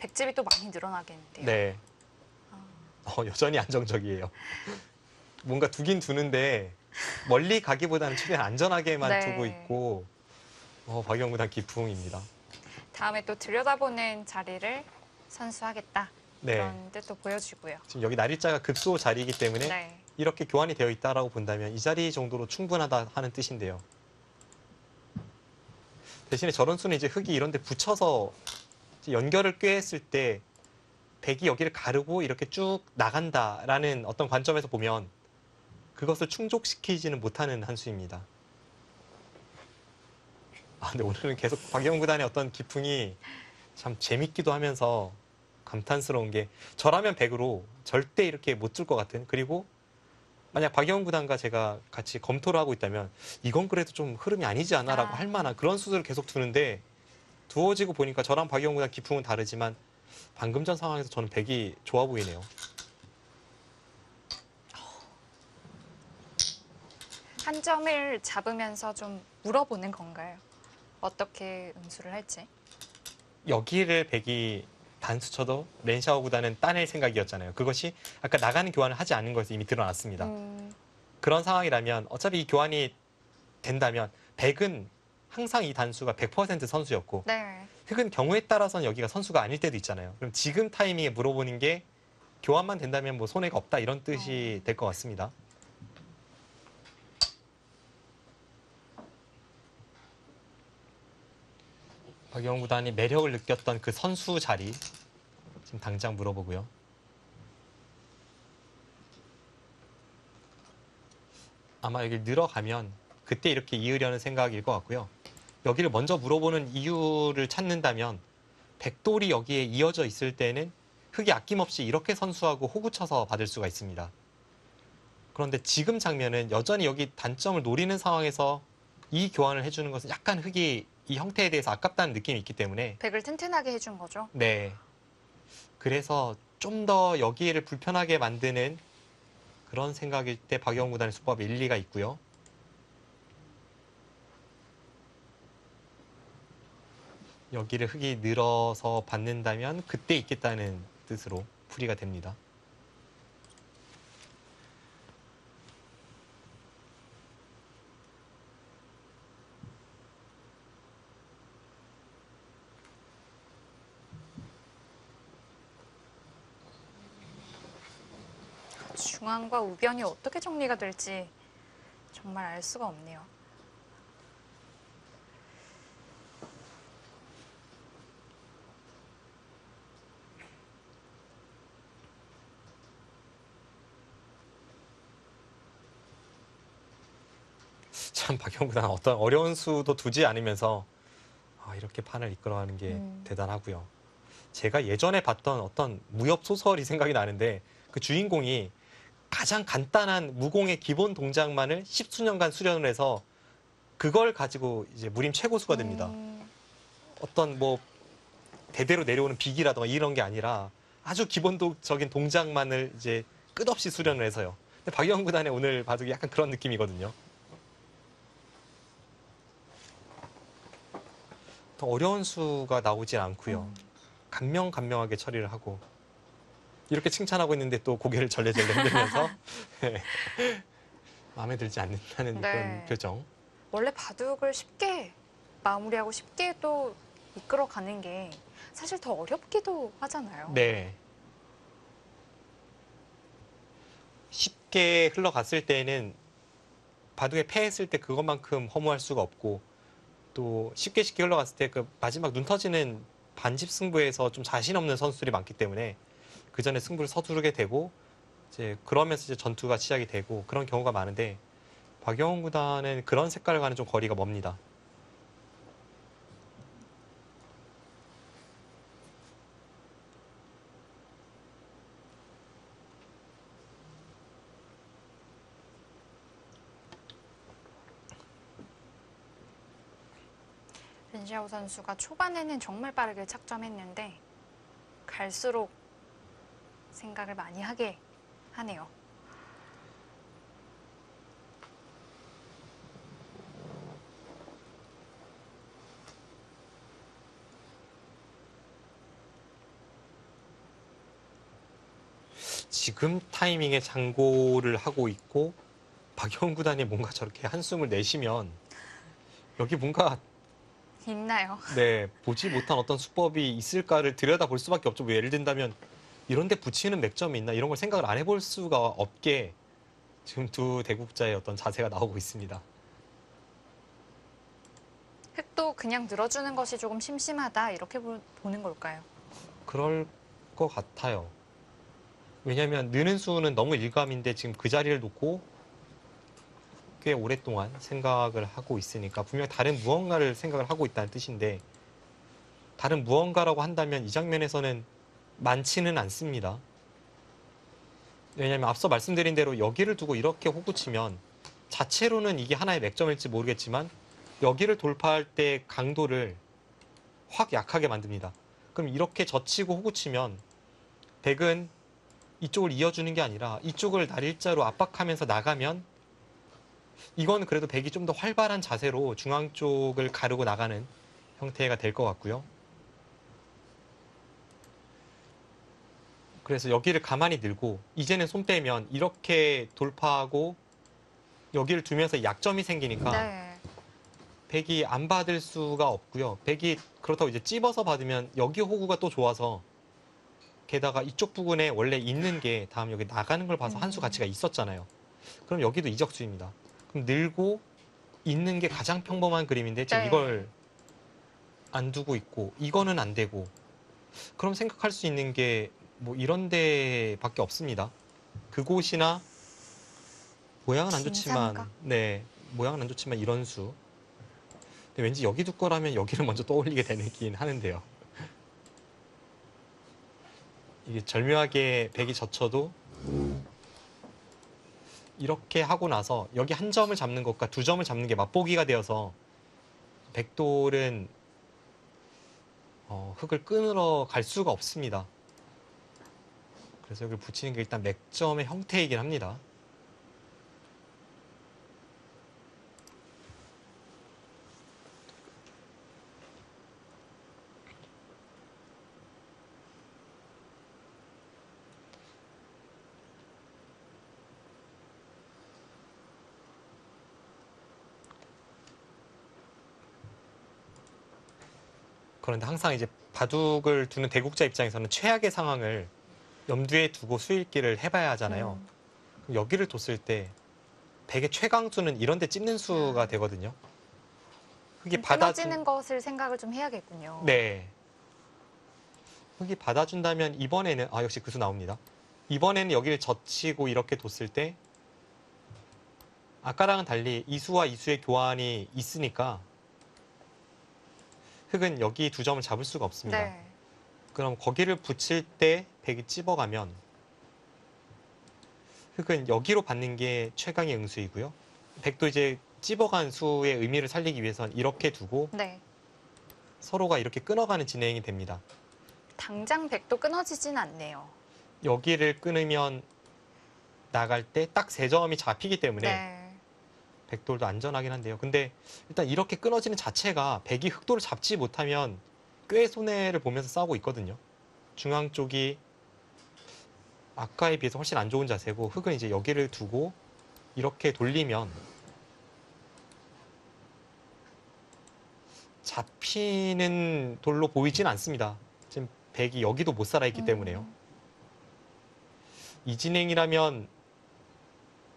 백집이 또 많이 늘어나겠는데요. 네. 여전히 안정적이에요. 뭔가 두긴 두는데 멀리 가기보다는 최대한 안전하게만 네. 두고 있고 박영훈 구단 기풍입니다. 다음에 또 들여다보는 자리를 선수하겠다. 네. 그런 뜻도 보여주고요. 지금 여기 날일자가 급소 자리이기 때문에 네. 이렇게 교환이 되어 있다라고 본다면 이 자리 정도로 충분하다 하는 뜻인데요. 대신에 저런 수는 이제 흙이 이런 데 붙여서 연결을 꾀했을 때 백이 여기를 가르고 이렇게 쭉 나간다라는 어떤 관점에서 보면 그것을 충족시키지는 못하는 한 수입니다. 근데 오늘은 계속 박영훈 구단의 어떤 기풍이 참 재밌기도 하면서 감탄스러운 게 저라면 100으로 절대 이렇게 못 줄 것 같은 그리고 만약 박영훈 구단과 제가 같이 검토를 하고 있다면 이건 그래도 좀 흐름이 아니지 않아라고 할 만한 그런 수들을 계속 두는데 두어지고 보니까 저랑 박영훈 구단 기풍은 다르지만 방금 전 상황에서 저는 100이 좋아 보이네요. 한 점을 잡으면서 좀 물어보는 건가요? 어떻게 응수를 할지? 여기를 100이 단수 쳐도 렌샤오 구단은 따낼 생각이었잖아요. 그것이 아까 나가는 교환을 하지 않은 것에서 이미 드러났습니다. 그런 상황이라면 어차피 이 교환이 된다면 100은 항상 이 단수가 100% 선수였고 네. 흙은 경우에 따라서는 여기가 선수가 아닐 때도 있잖아요. 그럼 지금 타이밍에 물어보는 게 교환만 된다면 뭐 손해가 없다 이런 뜻이 될 것 같습니다. 박영훈 구단이 매력을 느꼈던 그 선수 자리 지금 당장 물어보고요. 아마 여기 늘어가면 그때 이렇게 이으려는 생각일 것 같고요. 여기를 먼저 물어보는 이유를 찾는다면 백돌이 여기에 이어져 있을 때는 흙이 아낌없이 이렇게 선수하고 호구 쳐서 받을 수가 있습니다. 그런데 지금 장면은 여전히 여기 단점을 노리는 상황에서 이 교환을 해주는 것은 약간 흙이 이 형태에 대해서 아깝다는 느낌이 있기 때문에 백을 튼튼하게 해준 거죠. 네. 그래서 좀 더 여기를 불편하게 만드는 그런 생각일 때 박영훈 구단의 수법에 일리가 있고요. 여기를 흙이 늘어서 받는다면 그때 있겠다는 뜻으로 풀이가 됩니다. 중앙과 우변이 어떻게 정리가 될지 정말 알 수가 없네요. 참 박영구단 어떤 어려운 수도 두지 않으면서 이렇게 판을 이끌어가는 게 대단하고요. 제가 예전에 봤던 어떤 무협 소설이 생각이 나는데 그 주인공이 가장 간단한 무공의 기본 동작만을 십수년간 수련을 해서 그걸 가지고 이제 무림 최고수가 됩니다. 어떤 뭐 대대로 내려오는 비기라던가 이런 게 아니라 아주 기본적인 동작만을 이제 끝없이 수련을 해서요. 근데 박영구 구단의 오늘 바둑이 약간 그런 느낌이거든요. 더 어려운 수가 나오질 않고요. 간명간명하게 처리를 하고 이렇게 칭찬하고 있는데 또 고개를 절레절레 흔들면서 마음에 들지 않는다는 네. 그런 표정. 원래 바둑을 쉽게 마무리하고 쉽게 또 이끌어가는 게 사실 더 어렵기도 하잖아요. 네. 쉽게 흘러갔을 때는 바둑에 패했을 때 그것만큼 허무할 수가 없고 또 쉽게 흘러갔을 때 그 마지막 눈 터지는 반집 승부에서 좀 자신 없는 선수들이 많기 때문에 그 전에 승부를 서두르게 되고 이제 그러면서 이제 전투가 시작이 되고 그런 경우가 많은데 박영훈 구단은 그런 색깔과는 좀 거리가 멉니다. 렌시아오 선수가 초반에는 정말 빠르게 착점했는데 갈수록 생각을 많이 하게 하네요. 지금 타이밍에 장고를 하고 있고 박영훈 구단이 뭔가 저렇게 한숨을 내쉬면 여기 뭔가 있나요? 네 보지 못한 어떤 수법이 있을까를 들여다볼 수밖에 없죠. 뭐 예를 든다면 이런 데 붙이는 맥점이 있나 이런 걸 생각을 안 해볼 수가 없게 지금 두 대국자의 어떤 자세가 나오고 있습니다. 흙도 그냥 늘어주는 것이 조금 심심하다 이렇게 보는 걸까요? 그럴 것 같아요. 왜냐하면 느는 수는 너무 일감인데 지금 그 자리를 놓고 꽤 오랫동안 생각을 하고 있으니까 분명히 다른 무언가를 생각을 하고 있다는 뜻인데 다른 무언가라고 한다면 이 장면에서는 많지는 않습니다. 왜냐하면 앞서 말씀드린 대로 여기를 두고 이렇게 호구치면 자체로는 이게 하나의 맥점일지 모르겠지만 여기를 돌파할 때 강도를 확 약하게 만듭니다. 그럼 이렇게 젖히고 호구치면 백은 이쪽을 이어주는 게 아니라 이쪽을 날일자로 압박하면서 나가면 이건 그래도 백이 좀 더 활발한 자세로 중앙 쪽을 가르고 나가는 형태가 될 것 같고요. 그래서 여기를 가만히 들고 이제는 손 빼면 이렇게 돌파하고 여기를 두면서 약점이 생기니까 네. 백이 안 받을 수가 없고요. 백이 그렇다고 이제 찝어서 받으면 여기 호구가 또 좋아서 게다가 이쪽 부분에 원래 있는 게 다음 여기 나가는 걸 봐서 한 수 가치가 있었잖아요. 그럼 여기도 이적수입니다. 그럼 늘고 있는 게 가장 평범한 그림인데 지금 네. 이걸 안 두고 있고 이거는 안 되고 그럼 생각할 수 있는 게 뭐 이런 데밖에 없습니다. 그곳이나 모양은 안 좋지만 진삼각? 네 모양은 안 좋지만 이런 수 근데 왠지 여기 둘 거라면 여기를 먼저 떠올리게 되긴 하는데요. 이게 절묘하게 백이 젖혀도 이렇게 하고 나서 여기 한 점을 잡는 것과 두 점을 잡는 게 맛보기가 되어서 백돌은 흙을 끊으러 갈 수가 없습니다. 그래서 여기를 붙이는 게 일단 맥점의 형태이긴 합니다. 그런데 항상 이제 바둑을 두는 대국자 입장에서는 최악의 상황을 염두에 두고 수읽기를 해봐야 하잖아요. 그럼 여기를 뒀을 때 백의 최강수는 이런 데 찝는 수가 되거든요. 흙이 끊어지는 것을 생각을 좀 해야겠군요. 네. 흙이 받아준다면 이번에는 역시 그 수 나옵니다. 이번에는 여기를 젖히고 이렇게 뒀을 때 아까랑은 달리 이수와 이수의 교환이 있으니까 흑은 여기 두 점을 잡을 수가 없습니다. 네. 그럼 거기를 붙일 때 백이 찝어가면 흑은 여기로 받는 게 최강의 응수이고요. 백도 이제 찝어간 수의 의미를 살리기 위해선 이렇게 두고 네. 서로가 이렇게 끊어가는 진행이 됩니다. 당장 백도 끊어지진 않네요. 여기를 끊으면 나갈 때 딱 세 점이 잡히기 때문에 네. 백돌도 안전하긴 한데요. 근데 일단 이렇게 끊어지는 자체가 백이 흑돌을 잡지 못하면 꽤 손해를 보면서 싸우고 있거든요. 중앙 쪽이 아까에 비해서 훨씬 안 좋은 자세고 흑은 이제 여기를 두고 이렇게 돌리면 잡히는 돌로 보이진 않습니다. 지금 백이 여기도 못 살아있기 때문에요. 이 진행이라면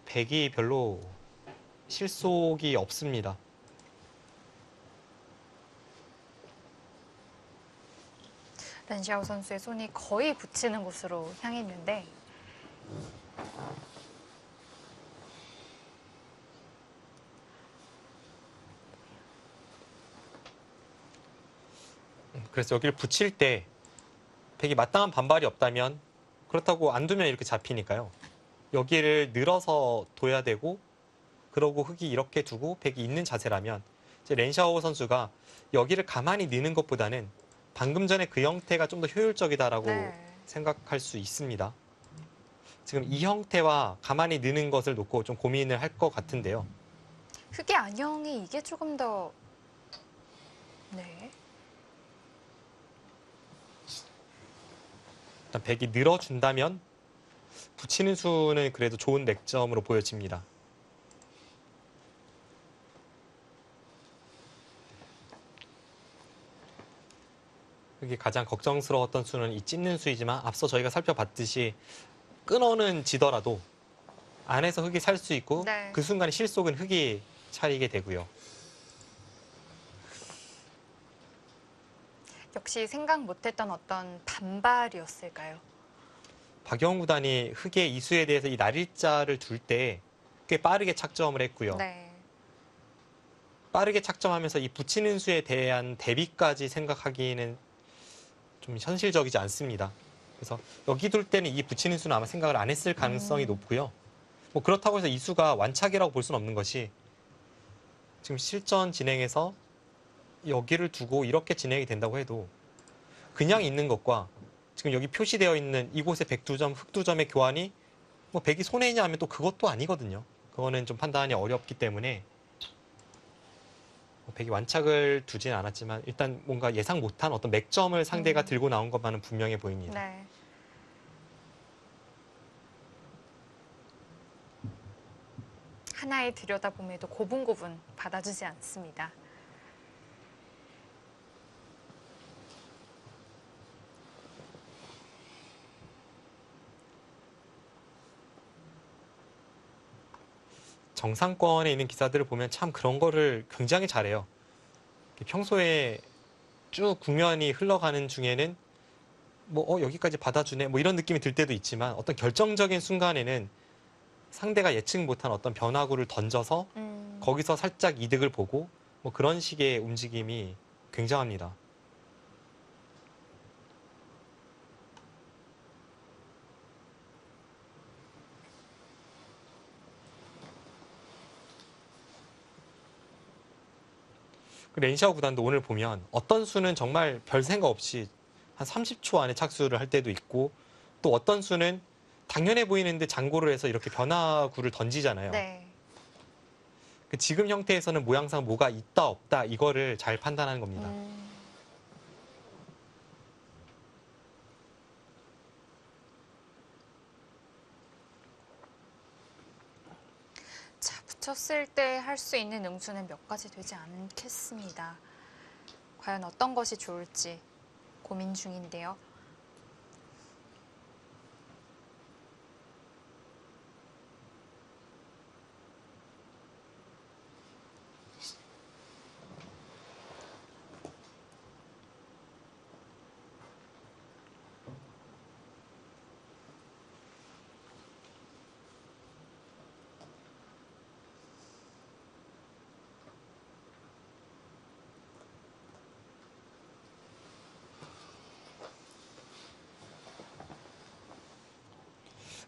백이 별로 실속이 없습니다. 렌시아오 선수의 손이 거의 붙이는 곳으로 향했는데 그래서 여기를 붙일 때 백이 마땅한 반발이 없다면 그렇다고 안 두면 이렇게 잡히니까요. 여기를 늘어서 둬야 되고 그러고 흑이 이렇게 두고 백이 있는 자세라면 이제 렌샤오 선수가 여기를 가만히 느는 것보다는 방금 전에 그 형태가 좀 더 효율적이다라고 네. 생각할 수 있습니다. 지금 이 형태와 가만히 느는 것을 놓고 좀 고민을 할 것 같은데요. 흑의 안형이 이게 조금 더 네. 일단 백이 늘어준다면 붙이는 수는 그래도 좋은 맥점으로 보여집니다. 여기 가장 걱정스러웠던 수는 이 찢는 수이지만 앞서 저희가 살펴봤듯이 끊어는 지더라도 안에서 흑이 살 수 있고 네. 그 순간에 실속은 흑이 차리게 되고요. 역시 생각 못했던 어떤 반발이었을까요? 박영훈 구단이 흑의 이수에 대해서 이 날일자를 둘 때 꽤 빠르게 착점을 했고요. 네. 빠르게 착점하면서 이 붙이는 수에 대한 대비까지 생각하기에는 좀 현실적이지 않습니다. 그래서 여기 둘 때는 이 붙이는 수는 아마 생각을 안 했을 가능성이 높고요. 뭐 그렇다고 해서 이 수가 완착이라고 볼 수는 없는 것이 지금 실전 진행에서 여기를 두고 이렇게 진행이 된다고 해도 그냥 있는 것과 지금 여기 표시되어 있는 이곳의 백 두 점, 흑 두 점의 교환이 뭐 백이 손해냐 하면 또 그것도 아니거든요. 그거는 좀 판단이 어렵기 때문에 백이 완착을 두진 않았지만 일단 뭔가 예상 못한 어떤 맥점을 상대가 들고 나온 것만은 분명해 보입니다. 네. 하나에 들여다봄에도 고분고분 받아주지 않습니다. 정상권에 있는 기사들을 보면 참 그런 거를 굉장히 잘해요. 평소에 쭉 국면이 흘러가는 중에는 뭐 여기까지 받아주네 뭐 이런 느낌이 들 때도 있지만 어떤 결정적인 순간에는 상대가 예측 못한 어떤 변화구를 던져서 거기서 살짝 이득을 보고 뭐 그런 식의 움직임이 굉장합니다. 렌시아오 구단도 오늘 보면 어떤 수는 정말 별 생각 없이 한 30초 안에 착수를 할 때도 있고 또 어떤 수는 당연해 보이는데 장고를 해서 이렇게 변화구를 던지잖아요. 네. 그 지금 형태에서는 모양상 뭐가 있다 없다 이거를 잘 판단하는 겁니다. 자, 붙였을 때 할 수 있는 응수는 몇 가지 되지 않겠습니다. 과연 어떤 것이 좋을지 고민 중인데요.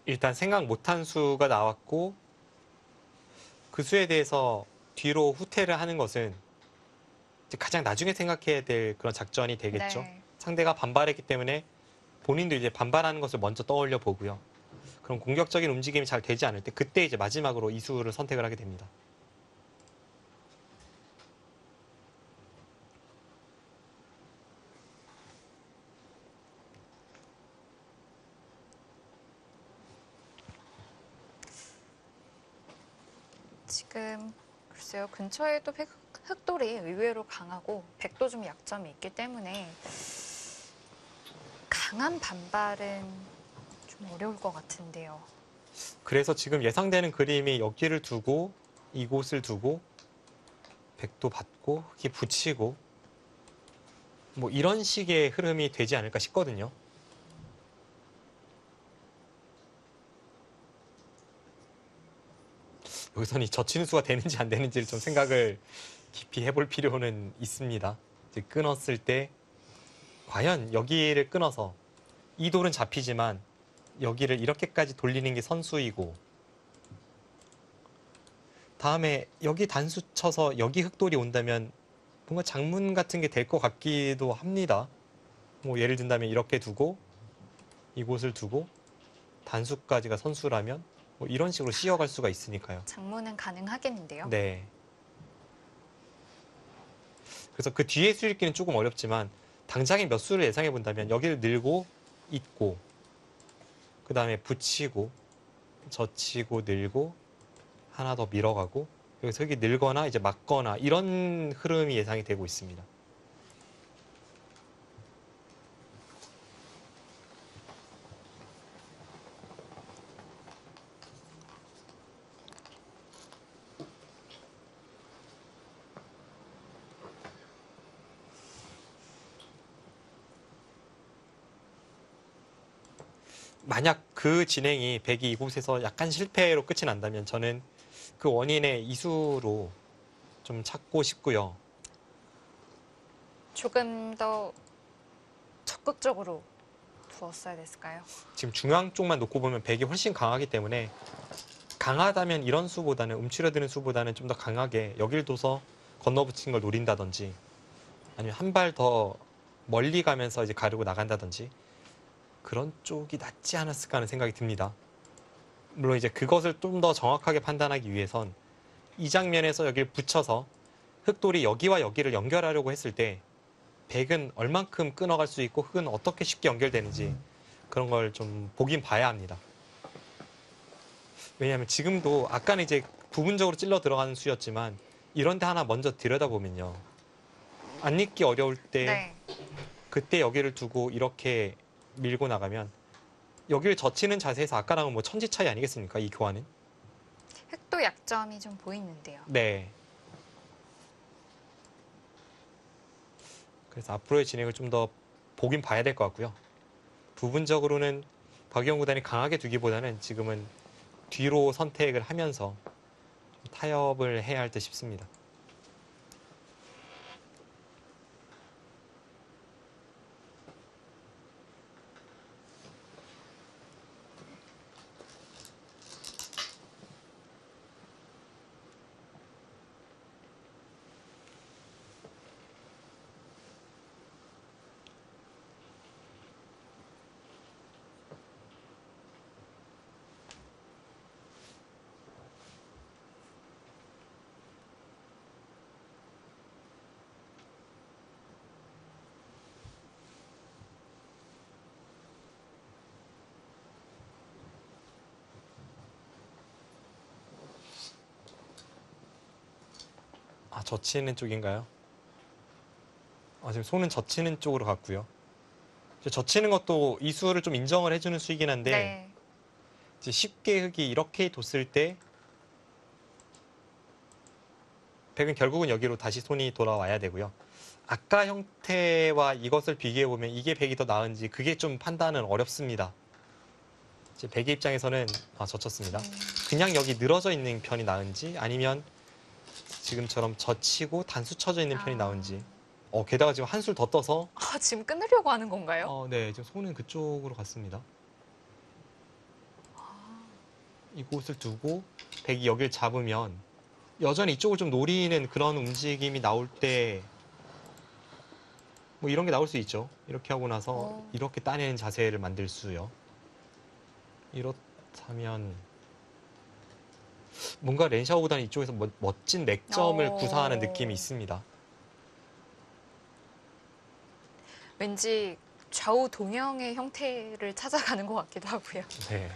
일단 생각 못한 수가 나왔고 그 수에 대해서 뒤로 후퇴를 하는 것은 이제 가장 나중에 생각해야 될 그런 작전이 되겠죠. 네. 상대가 반발했기 때문에 본인도 이제 반발하는 것을 먼저 떠올려 보고요. 그럼 공격적인 움직임이 잘 되지 않을 때 그때 이제 마지막으로 이 수를 선택을 하게 됩니다. 지금 글쎄요. 근처에도 흑돌이 의외로 강하고 백도 좀 약점이 있기 때문에 강한 반발은 좀 어려울 것 같은데요. 그래서 지금 예상되는 그림이 여기를 두고 이곳을 두고 백도 받고 흑이 붙이고 뭐 이런 식의 흐름이 되지 않을까 싶거든요. 여기서는 이 젖히는 수가 되는지 안 되는지를 좀 생각을 깊이 해볼 필요는 있습니다. 이제 끊었을 때 과연 여기를 끊어서 이 돌은 잡히지만 여기를 이렇게까지 돌리는 게 선수이고 다음에 여기 단수 쳐서 여기 흑돌이 온다면 뭔가 장문 같은 게 될 것 같기도 합니다. 뭐 예를 든다면 이렇게 두고 이곳을 두고 단수까지가 선수라면 뭐 이런 식으로 씌어갈 수가 있으니까요. 장문은 가능하겠는데요. 네. 그래서 그 뒤에 수 읽기는 조금 어렵지만 당장의 몇 수를 예상해 본다면 여기를 늘고 잇고 그 다음에 붙이고 젖히고 늘고 하나 더 밀어가고 여기서 흑이 늘거나 이제 막거나 이런 흐름이 예상이 되고 있습니다. 만약 그 진행이 백이 이곳에서 약간 실패로 끝이 난다면 저는 그 원인의 이수로 좀 찾고 싶고요. 조금 더 적극적으로 두었어야 됐을까요? 지금 중앙 쪽만 놓고 보면 백이 훨씬 강하기 때문에 강하다면 이런 수보다는 움츠러드는 수보다는 좀 더 강하게 여길 둬서 건너붙인 걸 노린다든지 아니면 한 발 더 멀리 가면서 이제 가르고 나간다든지 그런 쪽이 낫지 않았을까 하는 생각이 듭니다. 물론 이제 그것을 좀 더 정확하게 판단하기 위해선 이 장면에서 여기를 붙여서 흑돌이 여기와 여기를 연결하려고 했을 때 백은 얼만큼 끊어갈 수 있고 흑은 어떻게 쉽게 연결되는지 그런 걸 좀 보긴 봐야 합니다. 왜냐하면 지금도 아까는 이제 부분적으로 찔러 들어가는 수였지만 이런 데 하나 먼저 들여다보면요. 안 읽기 어려울 때 네. 그때 여기를 두고 이렇게 밀고 나가면 여기를 젖히는 자세에서 아까랑은 뭐 천지 차이 아니겠습니까? 이 교환은. 흑도 약점이 좀 보이는데요. 네. 그래서 앞으로의 진행을 좀 더 보긴 봐야 될 것 같고요. 부분적으로는 박영 구단이 강하게 두기보다는 지금은 뒤로 선택을 하면서 타협을 해야 할 듯 싶습니다. 아, 젖히는 쪽인가요? 지금 손은 젖히는 쪽으로 갔고요. 젖히는 것도 이 수를 좀 인정을 해주는 수이긴 한데 네. 이제 쉽게 흑이 이렇게 뒀을 때 백은 결국은 여기로 다시 손이 돌아와야 되고요. 아까 형태와 이것을 비교해 보면 이게 백이 더 나은지 그게 좀 판단은 어렵습니다. 이제 백의 입장에서는 젖혔습니다. 그냥 여기 늘어져 있는 편이 나은지 아니면 지금처럼 젖히고 단수 쳐져 있는 편이 나은지. 게다가 지금 한술 더 떠서 지금 끊으려고 하는 건가요? 네, 지금 손은 그쪽으로 갔습니다. 이곳을 두고 백이 여길 잡으면 여전히 이쪽을 좀 노리는 그런 움직임이 나올 때 뭐 이런 게 나올 수 있죠. 이렇게 하고 나서 이렇게 따내는 자세를 만들 수요. 이렇다면 뭔가 렌샤오보다는 이쪽에서 멋진 맥점을 구사하는 느낌이 있습니다. 왠지 좌우 동형의 형태를 찾아가는 것 같기도 하고요. 네.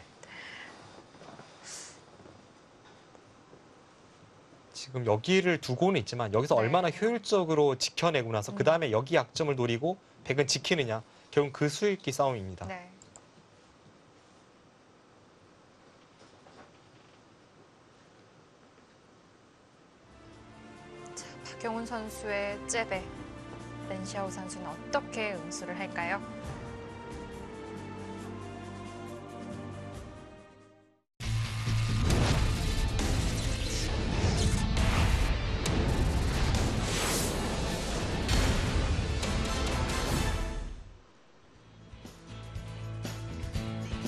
지금 여기를 두고는 있지만 여기서 네. 얼마나 효율적으로 지켜내고 나서 그 다음에 여기 약점을 노리고 백은 지키느냐. 결국 그 수익기 싸움입니다. 네. 자, 박영훈 선수의 잽에 렌시아오 선수는 어떻게 응수를 할까요?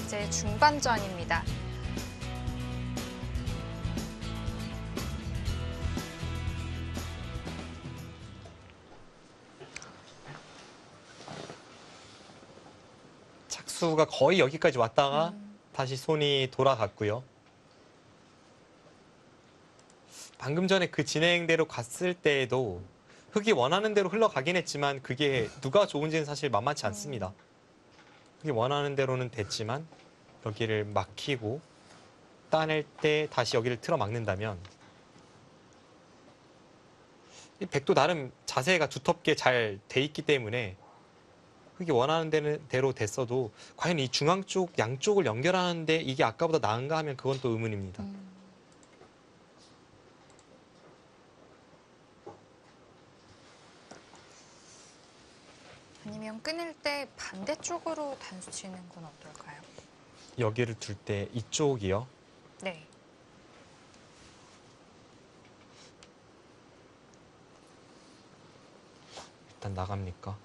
이제 중반전입니다. 착수가 거의 여기까지 왔다가 다시 손이 돌아갔고요. 방금 전에 그 진행대로 갔을 때에도 흑이 원하는 대로 흘러가긴 했지만 그게 누가 좋은지는 사실 만만치 않습니다. 흑이 원하는 대로는 됐지만 여기를 막히고 따낼 때 다시 여기를 틀어막는다면 이 백도 나름 자세가 두텁게 잘 돼 있기 때문에 흑이 원하는 대로 됐어도 과연 이 중앙 쪽 양쪽을 연결하는데 이게 아까보다 나은가 하면 그건 또 의문입니다. 아니면 끊을 때 반대쪽으로 단수 치는 건 어떨까요? 여기를 둘 때 이쪽이요. 네. 일단 나갑니까?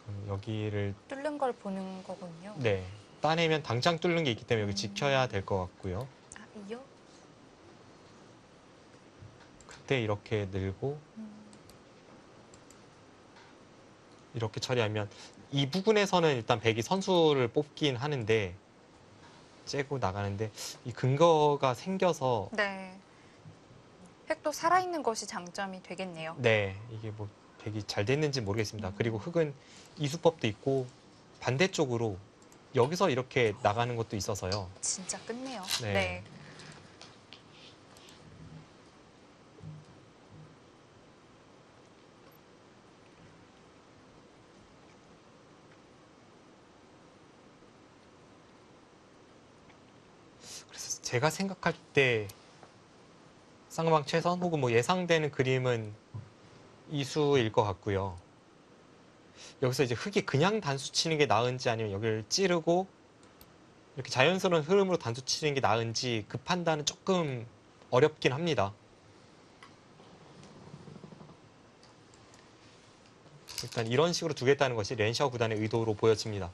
그럼 여기를 뚫는 걸 보는 거군요. 네 따내면 당장 뚫는 게 있기 때문에 여기 지켜야 될 것 같고요. 아, 이요? 그때 이렇게 늘고 이렇게 처리하면 이 부분에서는 일단 백이 선수를 뽑긴 하는데 째고 나가는데 이 근거가 생겨서 네. 획도 살아있는 것이 장점이 되겠네요. 네 이게 뭐 백이 잘 됐는지 모르겠습니다. 그리고 흑은 이수법도 있고 반대쪽으로 여기서 이렇게 나가는 것도 있어서요. 진짜 끝내요. 네. 네. 그래서 제가 생각할 때 쌍방 최선 혹은 뭐 예상되는 그림은 이수일 것 같고요. 여기서 이제 흑이 그냥 단수 치는 게 나은지 아니면 여기를 찌르고 이렇게 자연스러운 흐름으로 단수 치는 게 나은지 그 판단은 조금 어렵긴 합니다. 일단 이런 식으로 두겠다는 것이 렌샤오 구단의 의도로 보여집니다.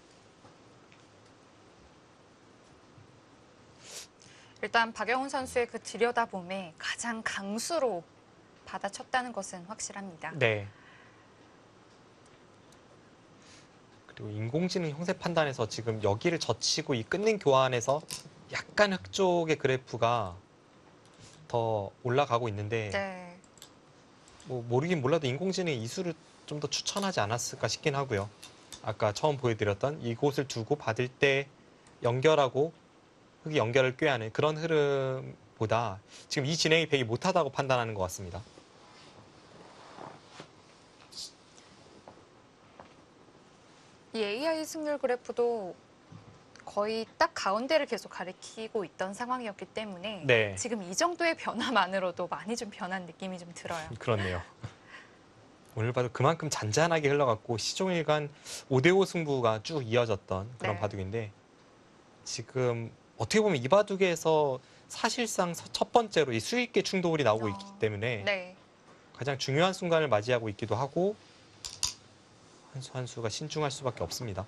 일단 박영훈 선수의 그 들여다봄에 가장 강수로 받아쳤다는 것은 확실합니다. 네. 그리고 인공지능 형세 판단에서 지금 여기를 젖히고 이 끊는 교환에서 약간 흑 쪽의 그래프가 더 올라가고 있는데 네. 뭐 모르긴 몰라도 인공지능이 이수를 좀 더 추천하지 않았을까 싶긴 하고요. 아까 처음 보여드렸던 이곳을 두고 받을 때 연결하고 흑이 연결을 꾀하는 그런 흐름보다 지금 이 진행이 백이 못하다고 판단하는 것 같습니다. 이 AI 승률 그래프도 거의 딱 가운데를 계속 가리키고 있던 상황이었기 때문에 네. 지금 이 정도의 변화만으로도 많이 좀 변한 느낌이 좀 들어요. 그렇네요. 오늘 봐도 그만큼 잔잔하게 흘러갔고 시종일관 5대5 승부가 쭉 이어졌던 그런 네. 바둑인데 지금 어떻게 보면 이 바둑에서 사실상 첫 번째로 이 수익계 충돌이 나오고 있기 때문에 네. 가장 중요한 순간을 맞이하고 있기도 하고 한 수 한 수가 신중할 수밖에 없습니다.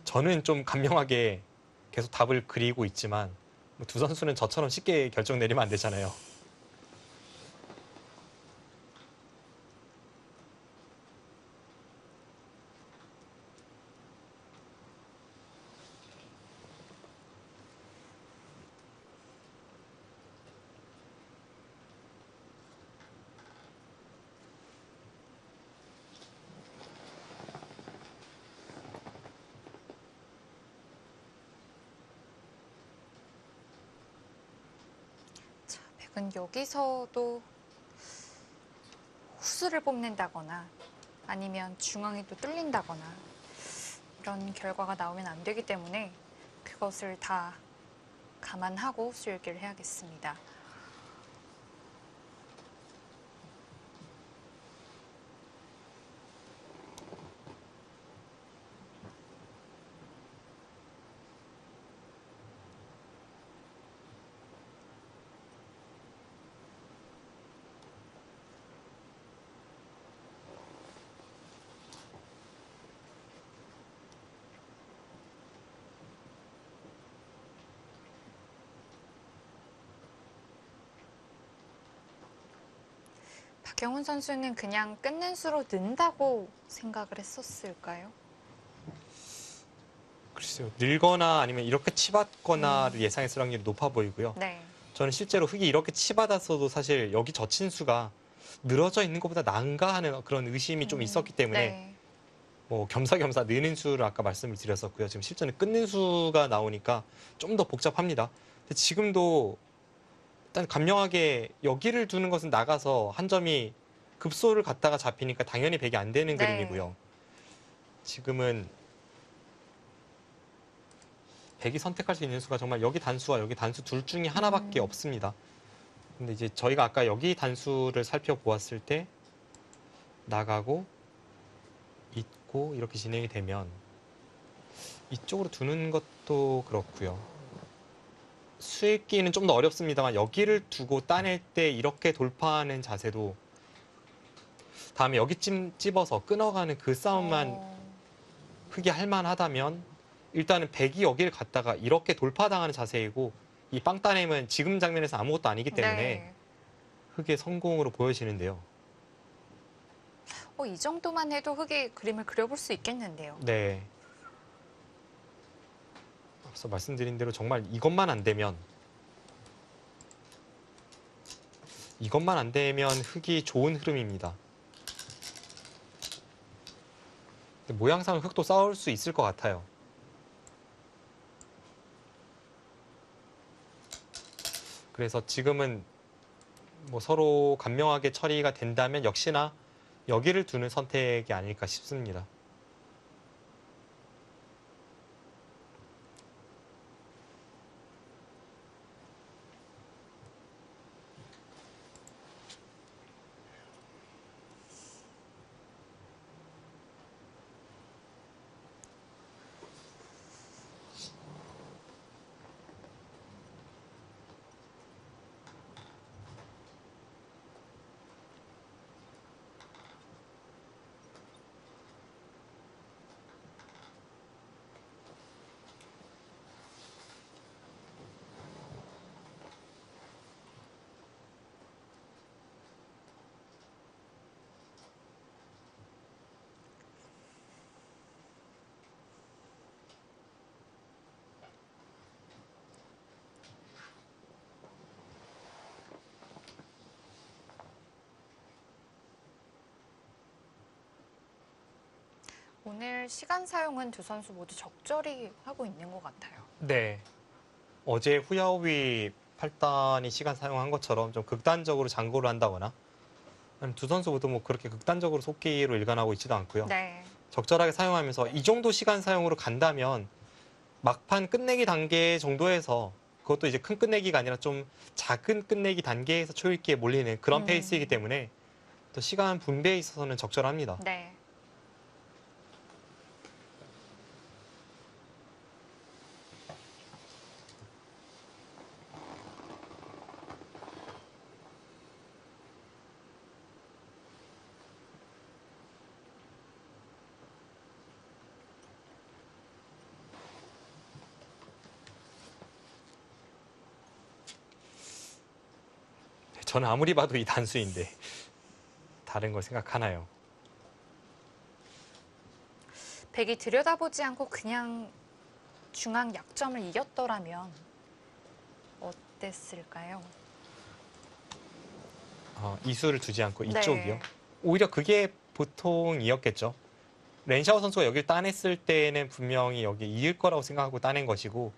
저는 좀 간명하게 계속 답을 그리고 있지만 뭐두 선수는 저처럼 쉽게 결정 내리면 안 되잖아요. 자, 백은 여기서도 후수를 뽑는다거나 아니면 중앙이 또 뚫린다거나 이런 결과가 나오면 안 되기 때문에 그것을 다 감안하고 수일기를 해야겠습니다. 박영훈 선수는 그냥 끝낸 수로 는다고 생각을 했었을까요? 글쎄요. 늘거나 아니면 이렇게 치받거나를 예상했을 확률이 높아 보이고요. 네. 저는 실제로 흙이 이렇게 치받았어도 사실 여기 젖힌 수가 늘어져 있는 것보다 나은가 하는 그런 의심이 좀 있었기 때문에 네. 뭐 겸사겸사 느는 수를 아까 말씀을 드렸었고요. 지금 실제는 끊는 수가 나오니까 좀 더 복잡합니다. 근데 지금도 일단 감명하게 여기를 두는 것은 나가서 한 점이 급소를 갖다가 잡히니까 당연히 백이 안 되는 네. 그림이고요. 지금은 백이 선택할 수 있는 수가 정말 여기 단수와 여기 단수 둘 중에 하나밖에 없습니다. 근데 이제 저희가 아까 여기 단수를 살펴보았을 때 나가고 있고 이렇게 진행이 되면 이쪽으로 두는 것도 그렇고요. 수익기는 좀 더 어렵습니다만 여기를 두고 따낼 때 이렇게 돌파하는 자세도 다음에 여기쯤 찝어서 끊어가는 그 싸움만 흙이 할만하다면 일단은 백이 여기를 갔다가 이렇게 돌파당하는 자세이고 이 빵 따냄은 지금 장면에서 아무것도 아니기 때문에 네. 흙의 성공으로 보여지는데요. 이 정도만 해도 흙이 그림을 그려볼 수 있겠는데요. 네. 앞서 말씀드린 대로 정말 이것만 안 되면 흙이 좋은 흐름입니다. 근데 모양상은 흙도 싸울 수 있을 것 같아요. 그래서 지금은 뭐 서로 간명하게 처리가 된다면 역시나 여기를 두는 선택이 아닐까 싶습니다. 오늘 시간 사용은 두 선수 모두 적절히 하고 있는 것 같아요. 네. 어제 후야오비 8단이 시간 사용한 것처럼 좀 극단적으로 장고를 한다거나 아니면 두 선수 모두 뭐 그렇게 극단적으로 속기로 일관하고 있지도 않고요. 네. 적절하게 사용하면서 이 정도 시간 사용으로 간다면 막판 끝내기 단계 정도에서 그것도 이제 큰 끝내기가 아니라 좀 작은 끝내기 단계에서 초읽기에 몰리는 그런 페이스이기 때문에 또 시간 분배에 있어서는 적절합니다. 네. 저는 아무리 봐도 이 단수인데 다른 걸 생각하나요? 백이 들여다보지 않고 그냥 중앙 약점을 이겼더라면 어땠을까요? 이수를 두지 않고 이쪽이요. 네. 오히려 그게 보통이었겠죠. 렌샤오 선수가 여기를 따냈을 때는 분명히 여기 이길 거라고 생각하고 따낸 것이고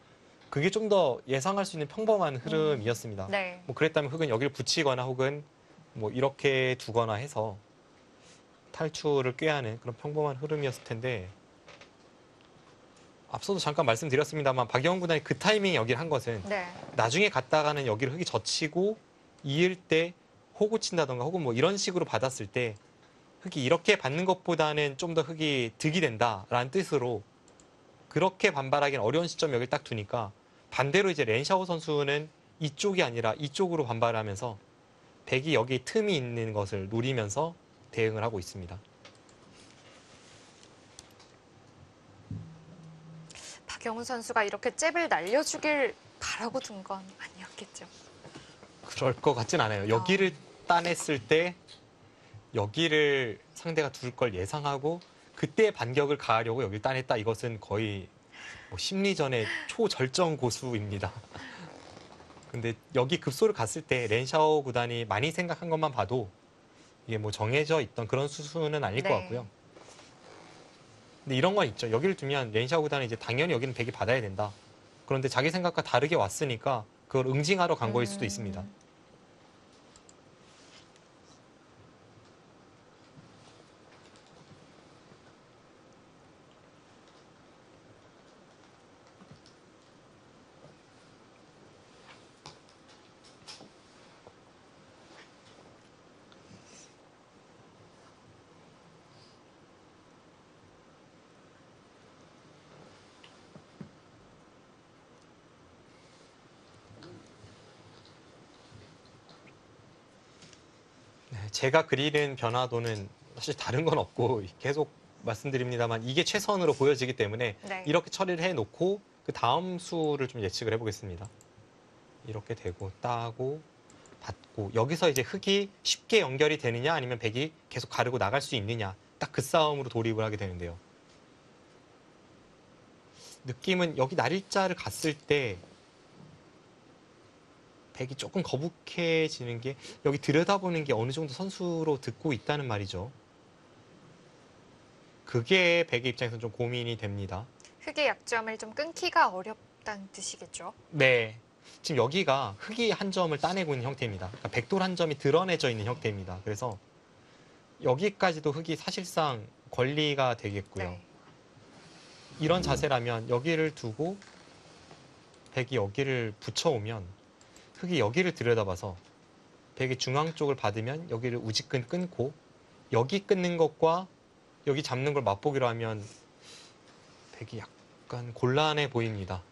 그게 좀 더 예상할 수 있는 평범한 흐름이었습니다. 네. 뭐 그랬다면 흑은 여기를 붙이거나 혹은 뭐 이렇게 두거나 해서 탈출을 꾀하는 그런 평범한 흐름이었을 텐데 앞서도 잠깐 말씀드렸습니다만 박영훈 구단이 그 타이밍에 여기를 한 것은 네. 나중에 갔다가는 여기를 흑이 젖히고 이을 때 호구 친다던가 혹은 뭐 이런 식으로 받았을 때 흑이 이렇게 받는 것보다는 좀 더 흑이 득이 된다라는 뜻으로 그렇게 반발하기는 어려운 시점 여기를 딱 두니까 반대로 이제 렌샤오 선수는 이쪽이 아니라 이쪽으로 반발을 하면서 백이 여기 틈이 있는 것을 노리면서 대응을 하고 있습니다. 박영훈 선수가 이렇게 잽을 날려주길 바라고 둔 건 아니었겠죠. 그럴 것 같진 않아요. 여기를 따냈을 때 여기를 상대가 둘 걸 예상하고 그때 반격을 가하려고 여기를 따냈다. 이것은 거의 뭐 심리전의 초절정 고수입니다. 근데 여기 급소를 갔을 때 렌샤오 구단이 많이 생각한 것만 봐도 이게 뭐 정해져 있던 그런 수순은 아닐 것 네. 같고요. 근데 이런 건 있죠. 여기를 두면 렌샤오 구단은 이제 당연히 여기는 백이 받아야 된다. 그런데 자기 생각과 다르게 왔으니까 그걸 응징하러 간 거일 수도 있습니다. 제가 그리는 변화도는 사실 다른 건 없고 계속 말씀드립니다만 이게 최선으로 보여지기 때문에 네. 이렇게 처리를 해놓고 그 다음 수를 좀 예측을 해보겠습니다. 이렇게 되고 따고 받고 여기서 이제 흑이 쉽게 연결이 되느냐 아니면 백이 계속 가르고 나갈 수 있느냐 딱 그 싸움으로 돌입을 하게 되는데요. 느낌은 여기 날일자를 갔을 때 백이 조금 거북해지는 게 여기 들여다보는 게 어느 정도 선수로 듣고 있다는 말이죠. 그게 백의 입장에서는 좀 고민이 됩니다. 흑의 약점을 좀 끊기가 어렵다는 뜻이겠죠. 네. 지금 여기가 흑이 한 점을 따내고 있는 형태입니다. 그러니까 백돌 한 점이 드러내져 있는 형태입니다. 그래서 여기까지도 흑이 사실상 권리가 되겠고요. 네. 이런 자세라면 여기를 두고 백이 여기를 붙여오면 흑이 여기를 들여다봐서 백이 중앙 쪽을 받으면 여기를 우지끈 끊고 여기 끊는 것과 여기 잡는 걸 맛보기로 하면 백이 약간 곤란해 보입니다.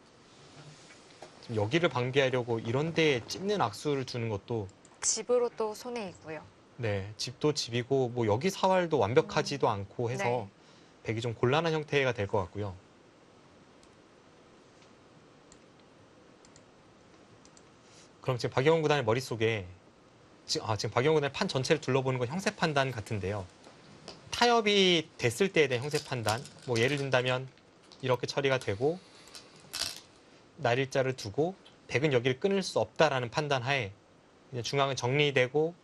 지금 여기를 방비하려고 이런 데에 찝는 악수를 두는 것도 집으로 또 손해이고요. 네, 집도 집이고 뭐 여기 사활도 완벽하지도 않고 해서 네. 백이 좀 곤란한 형태가 될 것 같고요. 그럼 지금 박영훈 구단의 머릿속에 지금 박영훈 구단의 판 전체를 둘러보는 건 형세 판단 같은데요. 타협이 됐을 때에 대한 형세 판단, 뭐 예를 든다면 이렇게 처리가 되고 날일자를 두고 백은 여기를 끊을 수 없다라는 판단 하에 그냥 중앙은 정리되고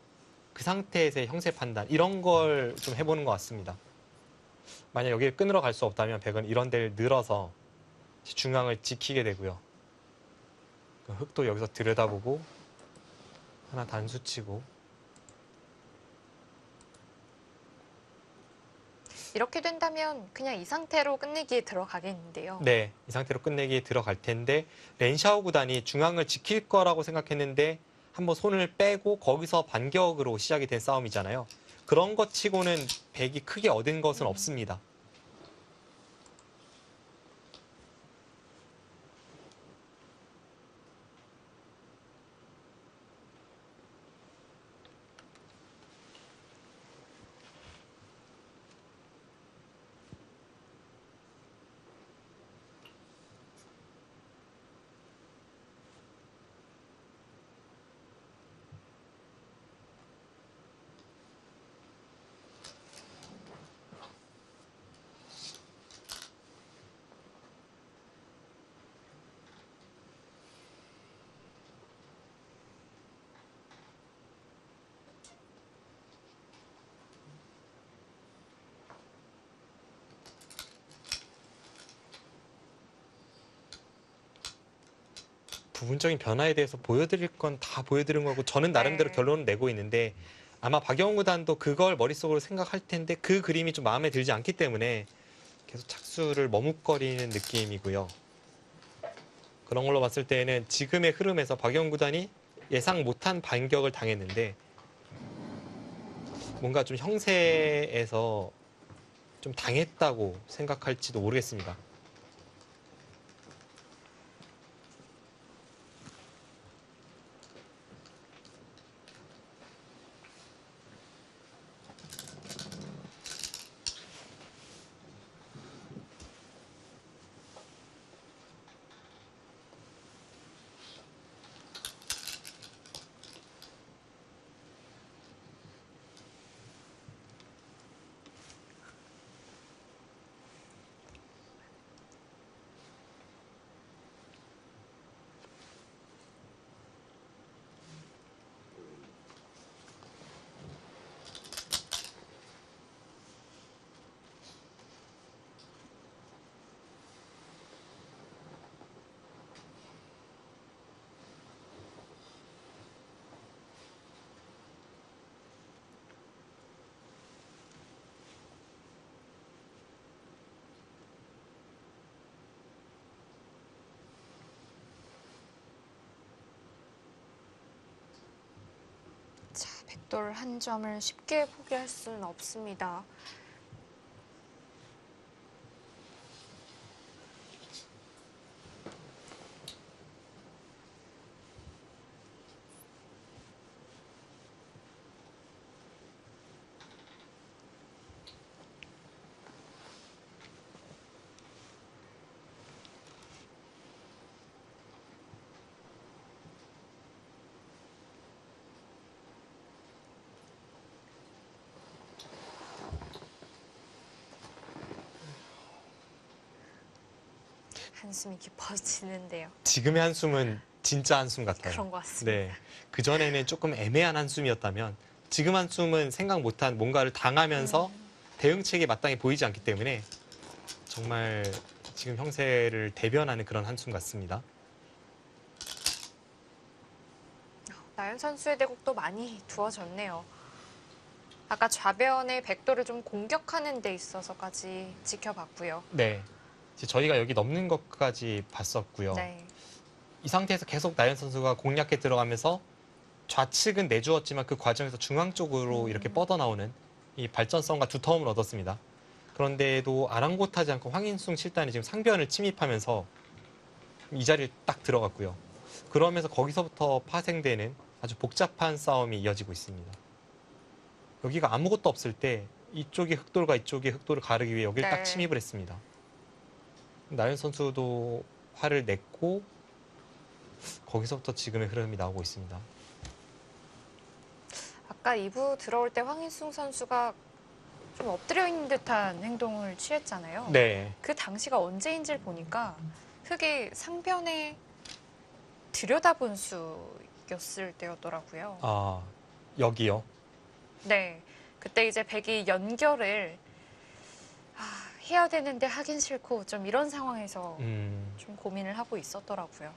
그 상태에서의 형세 판단 이런 걸 좀 해보는 것 같습니다. 만약 여기를 끊으러 갈 수 없다면 백은 이런 데를 늘어서 중앙을 지키게 되고요. 흑도 여기서 들여다보고 하나 단수치고 이렇게 된다면 그냥 이 상태로 끝내기에 들어가겠는데요. 네, 이 상태로 끝내기에 들어갈 텐데 렌샤오 구단이 중앙을 지킬 거라고 생각했는데 한번 손을 빼고 거기서 반격으로 시작이 된 싸움이잖아요. 그런 것 치고는 백이 크게 얻은 것은 없습니다. 부분적인 변화에 대해서 보여드릴 건 다 보여드린 거고 저는 나름대로 네. 결론을 내고 있는데 아마 박영훈 구단도 그걸 머릿속으로 생각할 텐데 그 그림이 좀 마음에 들지 않기 때문에 계속 착수를 머뭇거리는 느낌이고요. 그런 걸로 봤을 때는 지금의 흐름에서 박영훈 구단이 예상 못한 반격을 당했는데 뭔가 좀 형세에서 좀 당했다고 생각할지도 모르겠습니다. 자, 백돌 한 점을 쉽게 포기할 수는 없습니다. 한숨이 깊어지는데요. 지금의 한숨은 진짜 한숨 같아요. 그런 것 같습니다. 네. 그전에는 조금 애매한 한숨이었다면 지금 한숨은 생각 못한 뭔가를 당하면서 대응책이 마땅히 보이지 않기 때문에 정말 지금 형세를 대변하는 그런 한숨 같습니다. 나연 선수의 대국도 많이 두어졌네요. 아까 좌변의 백돌을 좀 공격하는 데 있어서까지 지켜봤고요. 네. 이제 저희가 여기 넘는 것까지 봤었고요. 네. 이 상태에서 계속 나연 선수가 공략에 들어가면서 좌측은 내주었지만 그 과정에서 중앙 쪽으로 이렇게 뻗어나오는 이 발전성과 두터움을 얻었습니다. 그런데도 아랑곳하지 않고 황인숭 7단이 지금 상변을 침입하면서 이 자리를 딱 들어갔고요. 그러면서 거기서부터 파생되는 아주 복잡한 싸움이 이어지고 있습니다. 여기가 아무것도 없을 때 이쪽이 흑돌과 이쪽이 흑돌을 가르기 위해 여기를 네. 딱 침입을 했습니다. 나연 선수도 화를 냈고 거기서부터 지금의 흐름이 나오고 있습니다. 아까 2부 들어올 때 황인숭 선수가 좀 엎드려 있는 듯한 행동을 취했잖아요. 네. 그 당시가 언제인지를 보니까 흑이 상변에 들여다본 수였을 때였더라고요. 아, 여기요. 네. 그때 이제 백이 연결을 해야 되는데 하긴 싫고 좀 이런 상황에서 좀 고민을 하고 있었더라고요.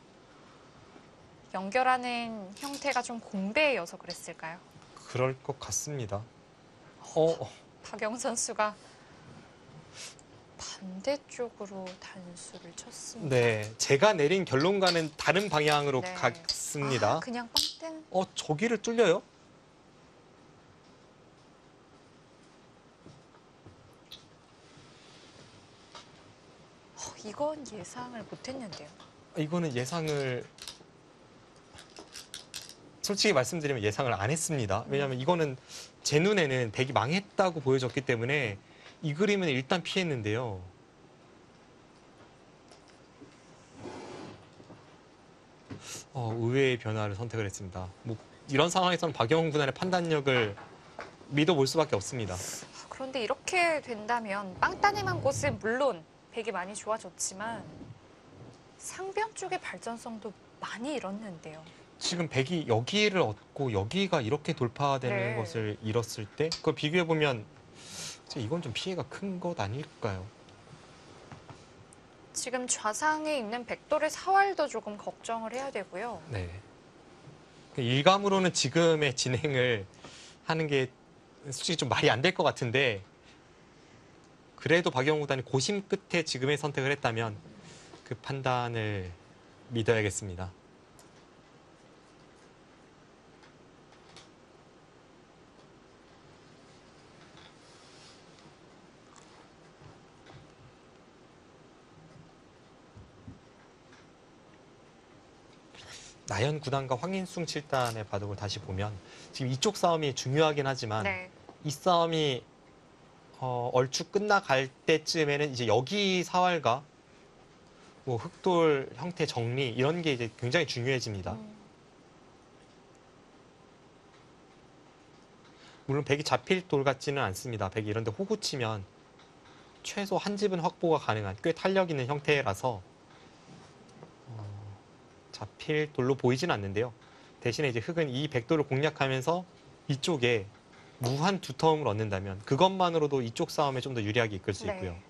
연결하는 형태가 좀 공배여서 그랬을까요? 그럴 것 같습니다. 박영 선수가 반대쪽으로 단수를 쳤습니다. 네. 제가 내린 결론과는 다른 방향으로 네. 갔습니다. 그냥 빵땡. 저기를 뚫려요? 이건 예상을 못했는데요. 이거는 예상을 솔직히 말씀드리면 예상을 안 했습니다. 왜냐하면 이거는 제 눈에는 백이 망했다고 보여졌기 때문에 이 그림은 일단 피했는데요. 의외의 변화를 선택을 했습니다. 뭐 이런 상황에서는 박영훈 구단의 판단력을 믿어볼 수밖에 없습니다. 그런데 이렇게 된다면 빵따님한 곳은 물론 백이 많이 좋아졌지만 상변 쪽의 발전성도 많이 잃었는데요. 지금 백이 여기를 얻고 여기가 이렇게 돌파되는 네. 것을 잃었을 때 그걸 비교해보면 이건 좀 피해가 큰 것 아닐까요? 지금 좌상에 있는 백돌의 사활도 조금 걱정을 해야 되고요. 네. 일감으로는 지금의 진행을 하는 게 솔직히 좀 말이 안 될 것 같은데 그래도 박영우 구단이 고심 끝에 지금의 선택을 했다면 그 판단을 믿어야겠습니다. 나연 구단과 황인숭 7단의 바둑을 다시 보면 지금 이쪽 싸움이 중요하긴 하지만 네. 이 싸움이 얼추 끝나갈 때쯤에는 이제 여기 사활과 뭐 흑돌 형태 정리 이런 게 이제 굉장히 중요해집니다. 물론 백이 잡힐 돌 같지는 않습니다. 백이 이런데 호구 치면 최소 한 집은 확보가 가능한 꽤 탄력 있는 형태라서 잡힐 돌로 보이진 않는데요. 대신에 이제 흑은 이 백돌을 공략하면서 이쪽에 무한 두터움을 얻는다면 그것만으로도 이쪽 싸움에 좀 더 유리하게 이끌 수 있고요. 네.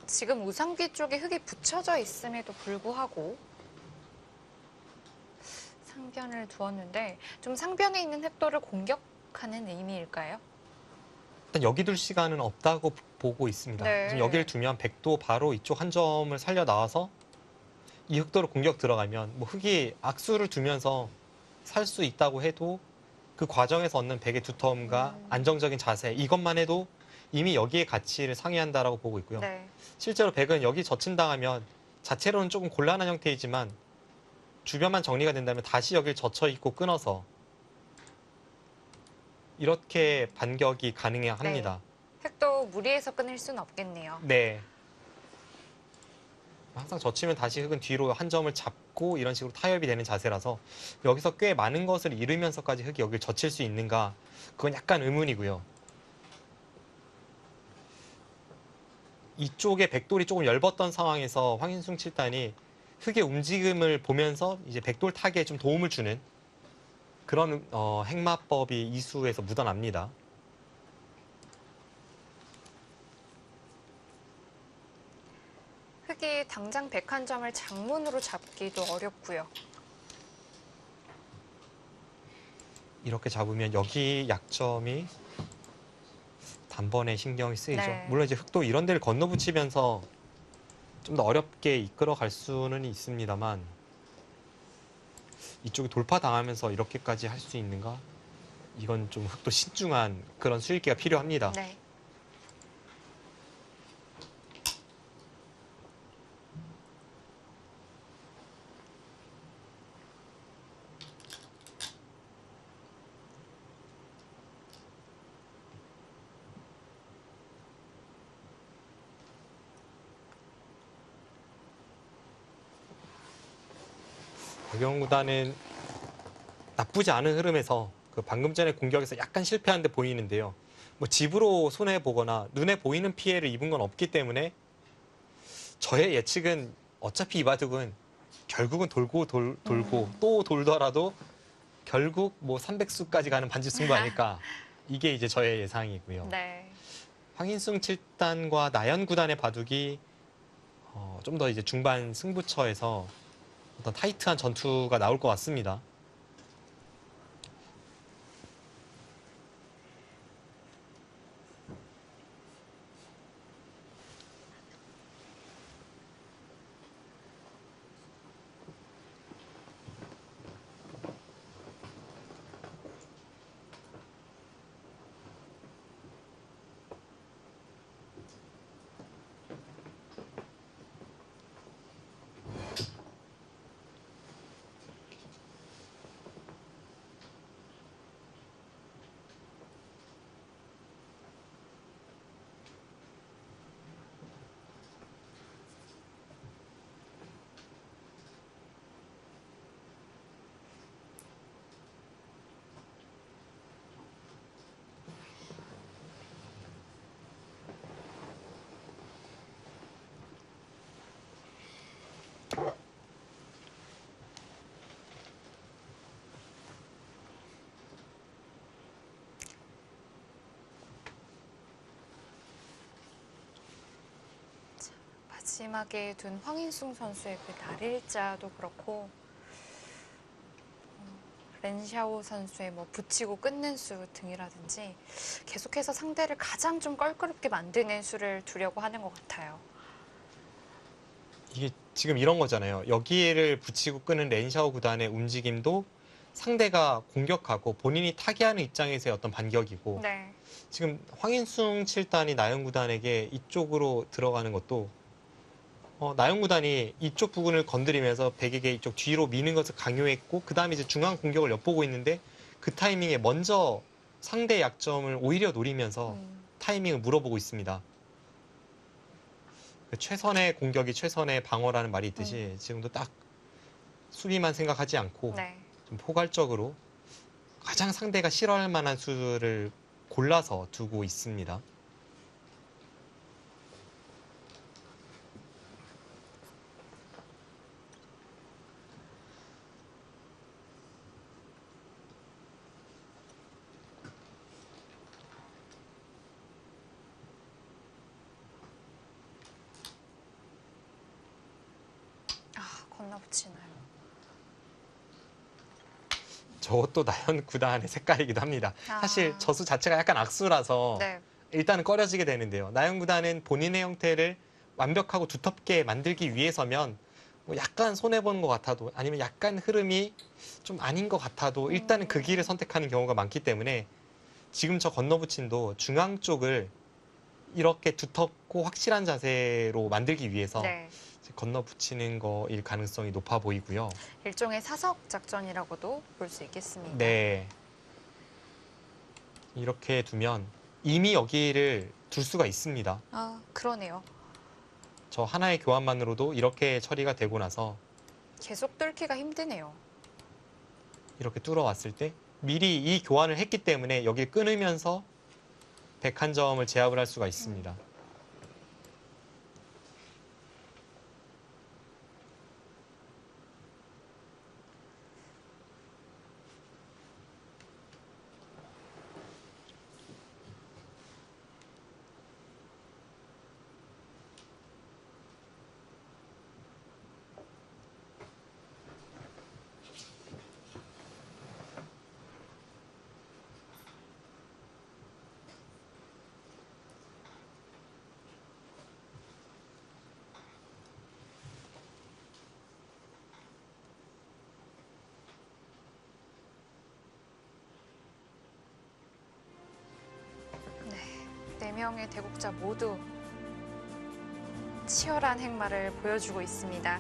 지금 우상귀 쪽에 흙이 붙여져 있음에도 불구하고 상변을 두었는데 좀 상변에 있는 흑돌을 공격하는 의미일까요? 일단 여기 둘 시간은 없다고 보고 있습니다. 네. 지금 여기를 두면 백도 바로 이쪽 한 점을 살려 나와서 이 흑도로 공격 들어가면 뭐 흑이 악수를 두면서 살 수 있다고 해도 그 과정에서 얻는 백의 두터움과 안정적인 자세 이것만 해도 이미 여기의 가치를 상회한다라고 보고 있고요. 네. 실제로 백은 여기 젖힌당하면 자체로는 조금 곤란한 형태이지만 주변만 정리가 된다면 다시 여길 젖혀 있고 끊어서 이렇게 반격이 가능해야 합니다. 흑도 무리해서 끊을 수는 없겠네요. 네. 항상 젖히면 다시 흑은 뒤로 한 점을 잡고 이런 식으로 타협이 되는 자세라서 여기서 꽤 많은 것을 잃으면서까지 흑이 여길 젖힐 수 있는가 그건 약간 의문이고요. 이쪽에 백돌이 조금 엷었던 상황에서 황인숭 7단이 흑의 움직임을 보면서 이제 백돌 타기에 좀 도움을 주는 그런 행마법이 이수에서 묻어납니다. 흑이 당장 101점을 장문으로 잡기도 어렵고요. 이렇게 잡으면 여기 약점이 단번에 신경이 쓰이죠. 네. 물론 이제 흑도 이런 데를 건너붙이면서 좀 더 어렵게 이끌어 갈 수는 있습니다만 이쪽이 돌파 당하면서 이렇게까지 할 수 있는가? 이건 좀 흑도 신중한 그런 수익기가 필요합니다. 네. 박영우 구단은 나쁘지 않은 흐름에서 그 방금 전에 공격에서 약간 실패한 데 보이는데요. 뭐 집으로 손해 보거나 눈에 보이는 피해를 입은 건 없기 때문에 저의 예측은 어차피 이 바둑은 결국은 돌고 돌고 또 돌더라도 결국 뭐 300수까지 가는 반지승부 아닐까. 이게 이제 저의 예상이고요. 네. 황인숭 7단과 나연 9단의 바둑이 좀 더 이제 중반 승부처에서 어떤 타이트한 전투가 나올 것 같습니다. 마지막에 둔 황인숭 선수의 그 날일자도 그렇고 렌샤오 선수의 뭐 붙이고 끊는 수 등이라든지 계속해서 상대를 가장 좀 껄끄럽게 만드는 수를 두려고 하는 것 같아요. 이게 지금 이런 거잖아요. 여기를 붙이고 끄는 렌샤오 구단의 움직임도 상대가 공격하고 본인이 타개하는 입장에서의 어떤 반격이고 네. 지금 황인숭 7단이 나영 구단에게 이쪽으로 들어가는 것도 나영 구단이 이쪽 부분을 건드리면서 백에게 이쪽 뒤로 미는 것을 강요했고 그 다음에 이제 중앙 공격을 엿보고 있는데 그 타이밍에 먼저 상대 약점을 오히려 노리면서 타이밍을 물어보고 있습니다. 최선의 공격이 최선의 방어라는 말이 있듯이 지금도 딱 수비만 생각하지 않고 네. 좀 포괄적으로 가장 상대가 싫어할 만한 수를 골라서 두고 있습니다. 건너붙이나요? 저것도 나연 구단의 색깔이기도 합니다. 사실 저수 자체가 약간 악수라서 네. 일단은 꺼려지게 되는데요. 나연 구단은 본인의 형태를 완벽하고 두텁게 만들기 위해서면 뭐 약간 손해보는 것 같아도 아니면 약간 흐름이 좀 아닌 것 같아도 일단은 그 길을 선택하는 경우가 많기 때문에 지금 저 건너붙임도 중앙 쪽을 이렇게 두텁고 확실한 자세로 만들기 위해서 네. 건너붙이는 거일 가능성이 높아 보이고요. 일종의 사석 작전이라고도 볼 수 있겠습니다. 네. 이렇게 두면 이미 여기를 둘 수가 있습니다. 그러네요. 저 하나의 교환만으로도 이렇게 처리가 되고 나서 계속 뚫기가 힘드네요. 이렇게 뚫어왔을 때 미리 이 교환을 했기 때문에 여기를 끊으면서 101점을 제압을 할 수가 있습니다. 네 명의 대국자 모두 치열한 행마를 보여주고 있습니다.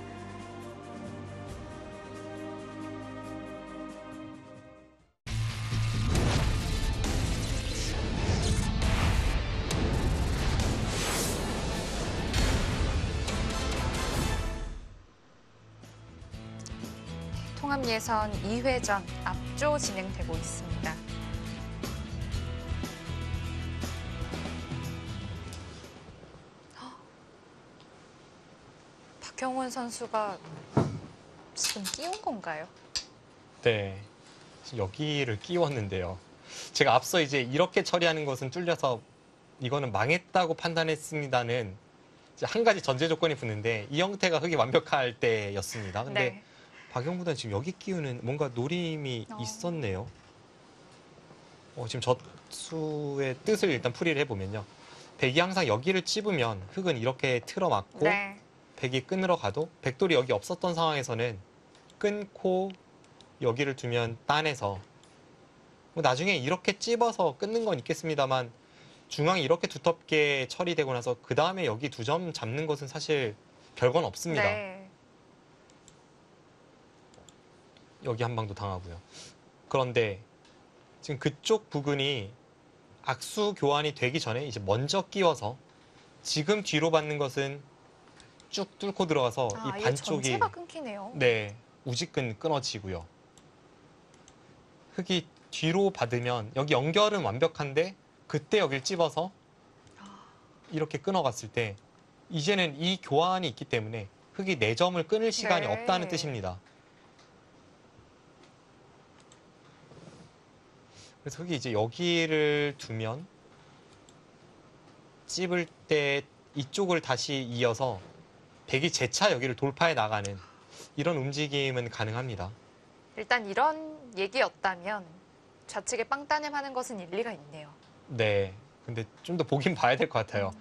통합 예선 2회전 앞조 진행되고 있습니다. 박형훈 선수가 지금 끼운 건가요? 네. 여기를 끼웠는데요. 제가 앞서 이제 이렇게 처리하는 것은 뚫려서 이거는 망했다고 판단했습니다는 이제 한 가지 전제 조건이 붙는데 이 형태가 흙이 완벽할 때였습니다. 근데 네. 박영구는 지금 여기 끼우는 뭔가 노림이 있었네요. 지금 젖수의 뜻을 일단 풀이를 해보면요. 백이 항상 여기를 찝으면 흙은 이렇게 틀어막고 네. 백이 끊으러 가도 백돌이 여기 없었던 상황에서는 끊고 여기를 두면 따내서 뭐 나중에 이렇게 찝어서 끊는 건 있겠습니다만 중앙이 이렇게 두텁게 처리되고 나서 그 다음에 여기 2점 잡는 것은 사실 별건 없습니다. 네. 여기 한 방도 당하고요. 그런데 지금 그쪽 부근이 악수 교환이 되기 전에 이제 먼저 끼워서 지금 뒤로 받는 것은 쭉 뚫고 들어가서 이 아예 반쪽이 전체가 끊기네요. 네, 우직근 끊어지고요. 흙이 뒤로 받으면 여기 연결은 완벽한데 그때 여길 찝어서 이렇게 끊어갔을 때 이제는 이 교환이 있기 때문에 흙이 4점을 끊을 시간이 네. 없다는 뜻입니다. 그래서 흙이 이제 여기를 두면 찝을 때 이쪽을 다시 이어서 백이 재차 여기를 돌파해 나가는 이런 움직임은 가능합니다. 일단 이런 얘기였다면 좌측에 빵따냄 하는 것은 일리가 있네요. 네. 근데 좀 더 보긴 봐야 될 것 같아요.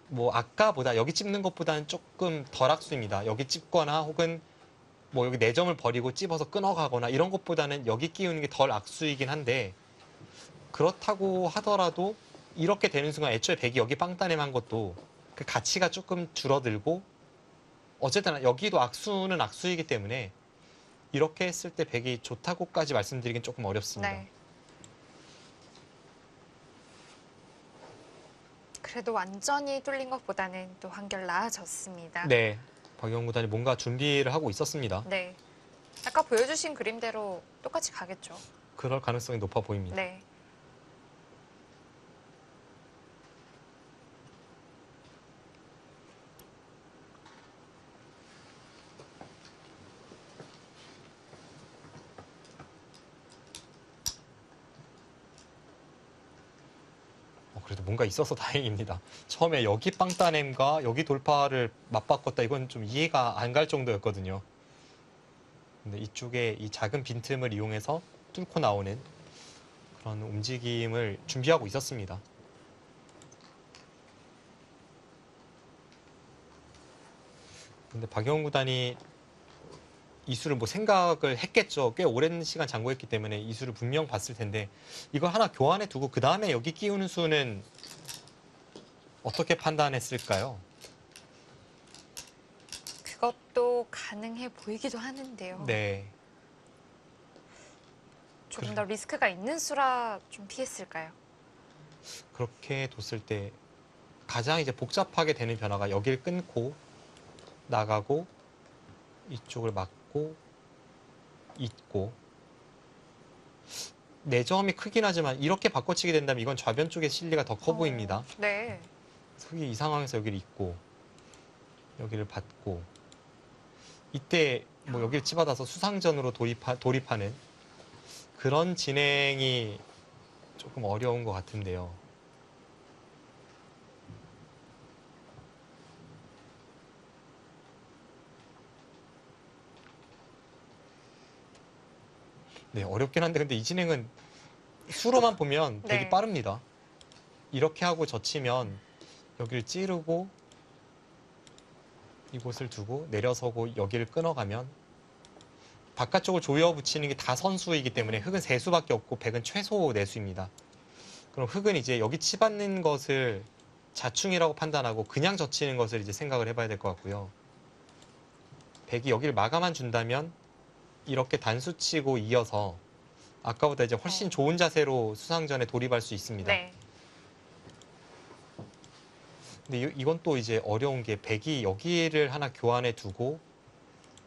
뭐 아까보다 여기 찝는 것보다는 조금 덜 악수입니다. 여기 찝거나 혹은 뭐 여기 4점을 버리고 찝어서 끊어가거나 이런 것보다는 여기 끼우는 게 덜 악수이긴 한데 그렇다고 하더라도 이렇게 되는 순간 애초에 백이 여기 빵따냄 한 것도 그 가치가 조금 줄어들고 어쨌든 여기도 악수는 악수이기 때문에 이렇게 했을 때 백이 좋다고까지 말씀드리긴 조금 어렵습니다. 네. 그래도 완전히 뚫린 것보다는 또 한결 나아졌습니다. 네. 박영구 구단이 뭔가 준비를 하고 있었습니다. 네. 아까 보여주신 그림대로 똑같이 가겠죠. 그럴 가능성이 높아 보입니다. 네. 그래도 뭔가 있어서 다행입니다. 처음에 여기 빵따냄과 여기 돌파를 맞바꿨다 이건 좀 이해가 안 갈 정도였거든요. 근데 이쪽에 이 작은 빈틈을 이용해서 뚫고 나오는 그런 움직임을 준비하고 있었습니다. 근데 박영훈 구단이 이수를 뭐 생각을 했겠죠. 꽤 오랜 시간 장구했기 때문에 이수를 분명 봤을 텐데 이걸 하나 교환해 두고 그 다음에 여기 끼우는 수는 어떻게 판단했을까요? 그것도 가능해 보이기도 하는데요. 네. 조금 더 리스크가 있는 수라 좀 피했을까요? 그렇게 뒀을 때 가장 이제 복잡하게 되는 변화가 여기를 끊고 나가고 이쪽을 막고 잇고 4점이 크긴 하지만 이렇게 바꿔치게 된다면 이건 좌변 쪽의 실리가 더 커 보입니다. 네. 흑이 이 상황에서 여기를 잇고 여기를 받고 이때 뭐 여기를 치받아서 수상전으로 돌입하는 그런 진행이 조금 어려운 것 같은데요. 네, 어렵긴 한데 근데 이 진행은 수로만 보면 되게 네. 빠릅니다. 이렇게 하고 젖히면 여기를 찌르고 이곳을 두고 내려서고 여기를 끊어가면 바깥쪽을 조여 붙이는 게 다 선수이기 때문에 흑은 세수밖에 없고 백은 최소 내수입니다. 그럼 흑은 이제 여기 치받는 것을 자충이라고 판단하고 그냥 젖히는 것을 이제 생각을 해봐야 될 것 같고요. 백이 여기를 마감만 준다면 이렇게 단수 치고 이어서 아까보다 이제 훨씬 좋은 자세로 수상전에 돌입할 수 있습니다. 네. 근데 이건 또 이제 어려운 게 백이 여기를 하나 교환해 두고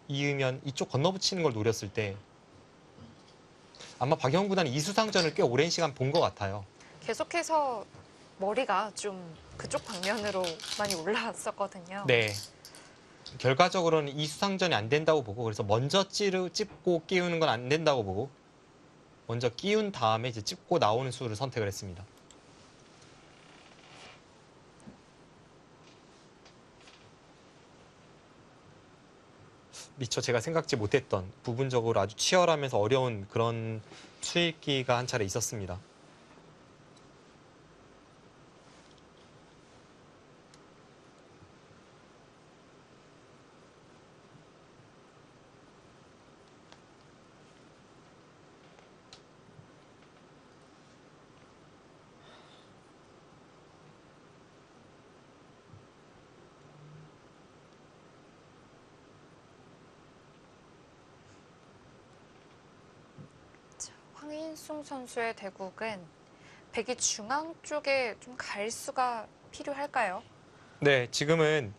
이으면 이쪽 건너붙이는 걸 노렸을 때 아마 박영훈 구단이 이 수상전을 꽤 오랜 시간 본 것 같아요. 계속해서 머리가 좀 그쪽 방면으로 많이 올라왔었거든요. 네. 결과적으로는 이 수상전이 안 된다고 보고 그래서 먼저 찝고 끼우는 건 안 된다고 보고 먼저 끼운 다음에 이제 찝고 나오는 수를 선택을 했습니다. 미처 제가 생각지 못했던 부분적으로 아주 치열하면서 어려운 그런 수읽기가 한 차례 있었습니다. 황인숭 선수의 대국은 백이 중앙 쪽에 좀 갈 수가 필요할까요? 네, 지금은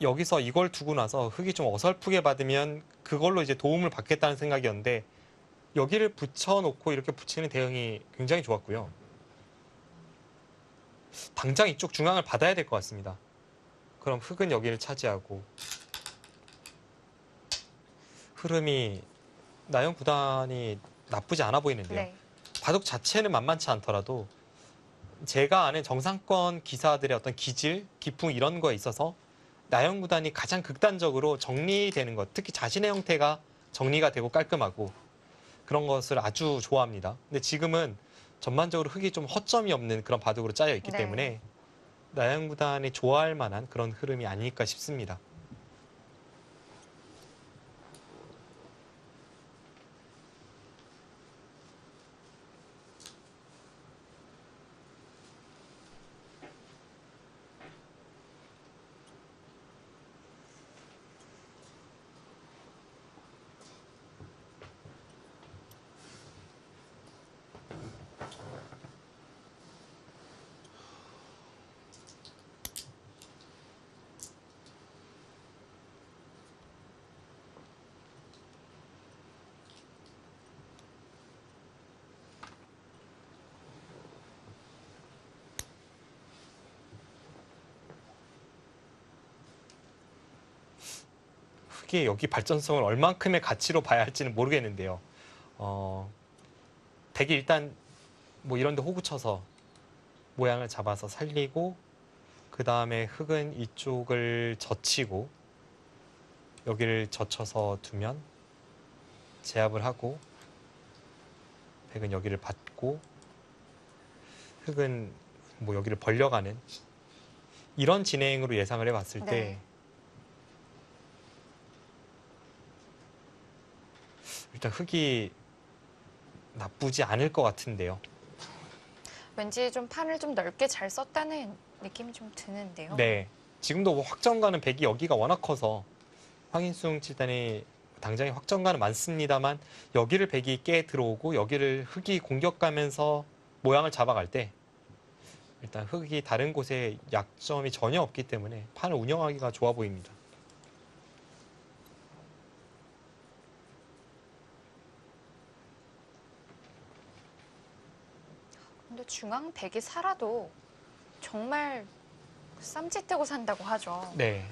여기서 이걸 두고 나서 흑이 좀 어설프게 받으면 그걸로 이제 도움을 받겠다는 생각이었는데 여기를 붙여놓고 이렇게 붙이는 대응이 굉장히 좋았고요. 당장 이쪽 중앙을 받아야 될 것 같습니다. 그럼 흑은 여기를 차지하고 흐름이 나영 구단이 나쁘지 않아 보이는데요. 네. 바둑 자체는 만만치 않더라도 제가 아는 정상권 기사들의 어떤 기질, 기풍 이런 거에 있어서 나영 구단이 가장 극단적으로 정리되는 것, 특히 자신의 형태가 정리가 되고 깔끔하고 그런 것을 아주 좋아합니다. 근데 지금은 전반적으로 흙이 좀 허점이 없는 그런 바둑으로 짜여 있기 네. 때문에 나영 구단이 좋아할 만한 그런 흐름이 아닐까 싶습니다. 흙이 여기 발전성을 얼만큼의 가치로 봐야 할지는 모르겠는데요. 백이 일단 뭐 이런 데 호구 쳐서 모양을 잡아서 살리고 그 다음에 흙은 이쪽을 젖히고 여기를 젖혀서 두면 제압을 하고 백은 여기를 받고 흙은 뭐 여기를 벌려가는 이런 진행으로 예상을 해봤을 때 네. 일단 흙이 나쁘지 않을 것 같은데요. 왠지 좀 판을 좀 넓게 잘 썼다는 느낌이 좀 드는데요. 네. 지금도 뭐 확정가는 백이 여기가 워낙 커서 황인숭 칠단이 당장에 확정가는 많습니다만 여기를 백이 깨 들어오고 여기를 흙이 공격 가면서 모양을 잡아갈 때 일단 흙이 다른 곳에 약점이 전혀 없기 때문에 판을 운영하기가 좋아 보입니다. 근데 중앙 백이 살아도 정말 쌈짓되고 산다고 하죠. 네.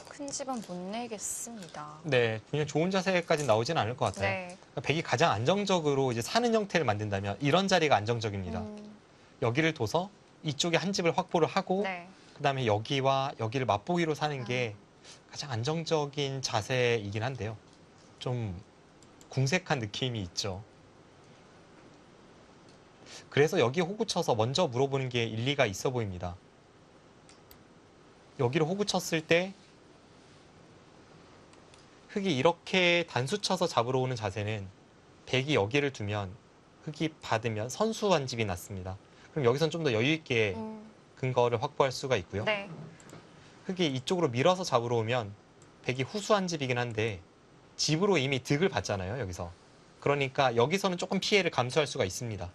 큰 집은 못 내겠습니다. 네. 그냥 좋은 자세까지 나오진 않을 것 같아요. 네. 그러니까 백이 가장 안정적으로 이제 사는 형태를 만든다면 이런 자리가 안정적입니다. 여기를 둬서 이쪽에 한 집을 확보를 하고 네. 그다음에 여기와 여기를 맛보기로 사는 게 가장 안정적인 자세이긴 한데요. 좀 궁색한 느낌이 있죠. 그래서 여기 호구 쳐서 먼저 물어보는 게 일리가 있어 보입니다. 여기를 호구 쳤을 때 흙이 이렇게 단수 쳐서 잡으러 오는 자세는 백이 여기를 두면 흙이 받으면 선수 한 집이 났습니다. 그럼 여기선 좀 더 여유 있게 근거를 확보할 수가 있고요. 네. 흙이 이쪽으로 밀어서 잡으러 오면 백이 후수한 집이긴 한데 집으로 이미 득을 받잖아요, 여기서. 그러니까 여기서는 조금 피해를 감수할 수가 있습니다.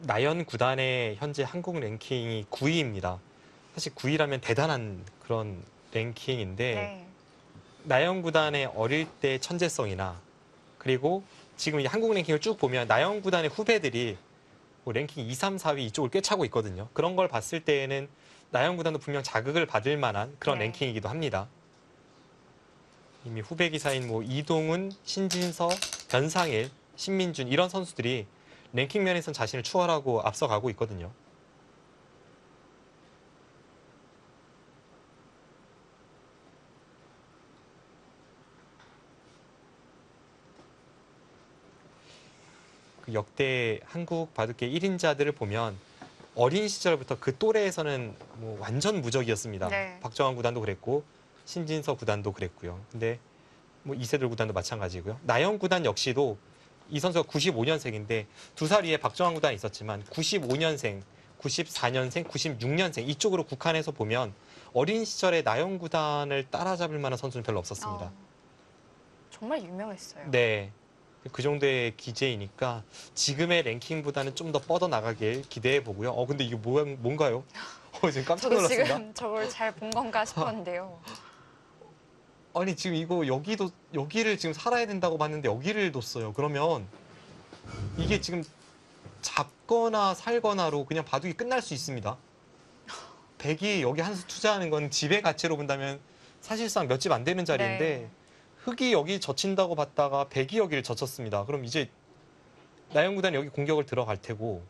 나연 구단의 현재 한국 랭킹이 9위입니다. 사실 9위라면 대단한 그런 랭킹인데 네. 나연 구단의 어릴 때 천재성이나 그리고 지금 이 한국 랭킹을 쭉 보면 나연 구단의 후배들이 뭐 랭킹 2, 3, 4위 이쪽을 꿰차고 있거든요. 그런 걸 봤을 때에는 나연 구단도 분명 자극을 받을 만한 그런 네. 랭킹이기도 합니다. 이미 후배 기사인 뭐 이동훈, 신진서, 변상일, 신민준 이런 선수들이 랭킹 면에선 자신을 추월하고 앞서가고 있거든요. 그 역대 한국 바둑계 1인자들을 보면 어린 시절부터 그 또래에서는 뭐 완전 무적이었습니다. 네. 박정환 구단도 그랬고 신진서 구단도 그랬고요. 근데 뭐 이세돌 구단도 마찬가지고요. 나영 구단 역시도 이 선수가 95년생인데 2살 위에 박정환 구단이 있었지만 95년생, 94년생, 96년생 이쪽으로 국한해서 보면 어린 시절에 나영 구단을 따라잡을 만한 선수는 별로 없었습니다. 정말 유명했어요. 네. 그 정도의 기재이니까 지금의 랭킹보다는 좀 더 뻗어나가길 기대해 보고요. 근데 이게 뭔가요? 지금 깜짝 저도 놀랐습니다. 지금 저걸 잘 본 건가 싶었는데요. 아니 지금 이거 여기를 지금 살아야 된다고 봤는데 여기를 뒀어요. 그러면 이게 지금 잡거나 살거나로 그냥 바둑이 끝날 수 있습니다. 백이 여기 한 수 투자하는 건 집의 가치로 본다면 사실상 몇 집 안 되는 자리인데 네. 흑이 여기 젖힌다고 봤다가 백이 여기를 젖혔습니다. 그럼 이제 나영구단이 여기 공격을 들어갈 테고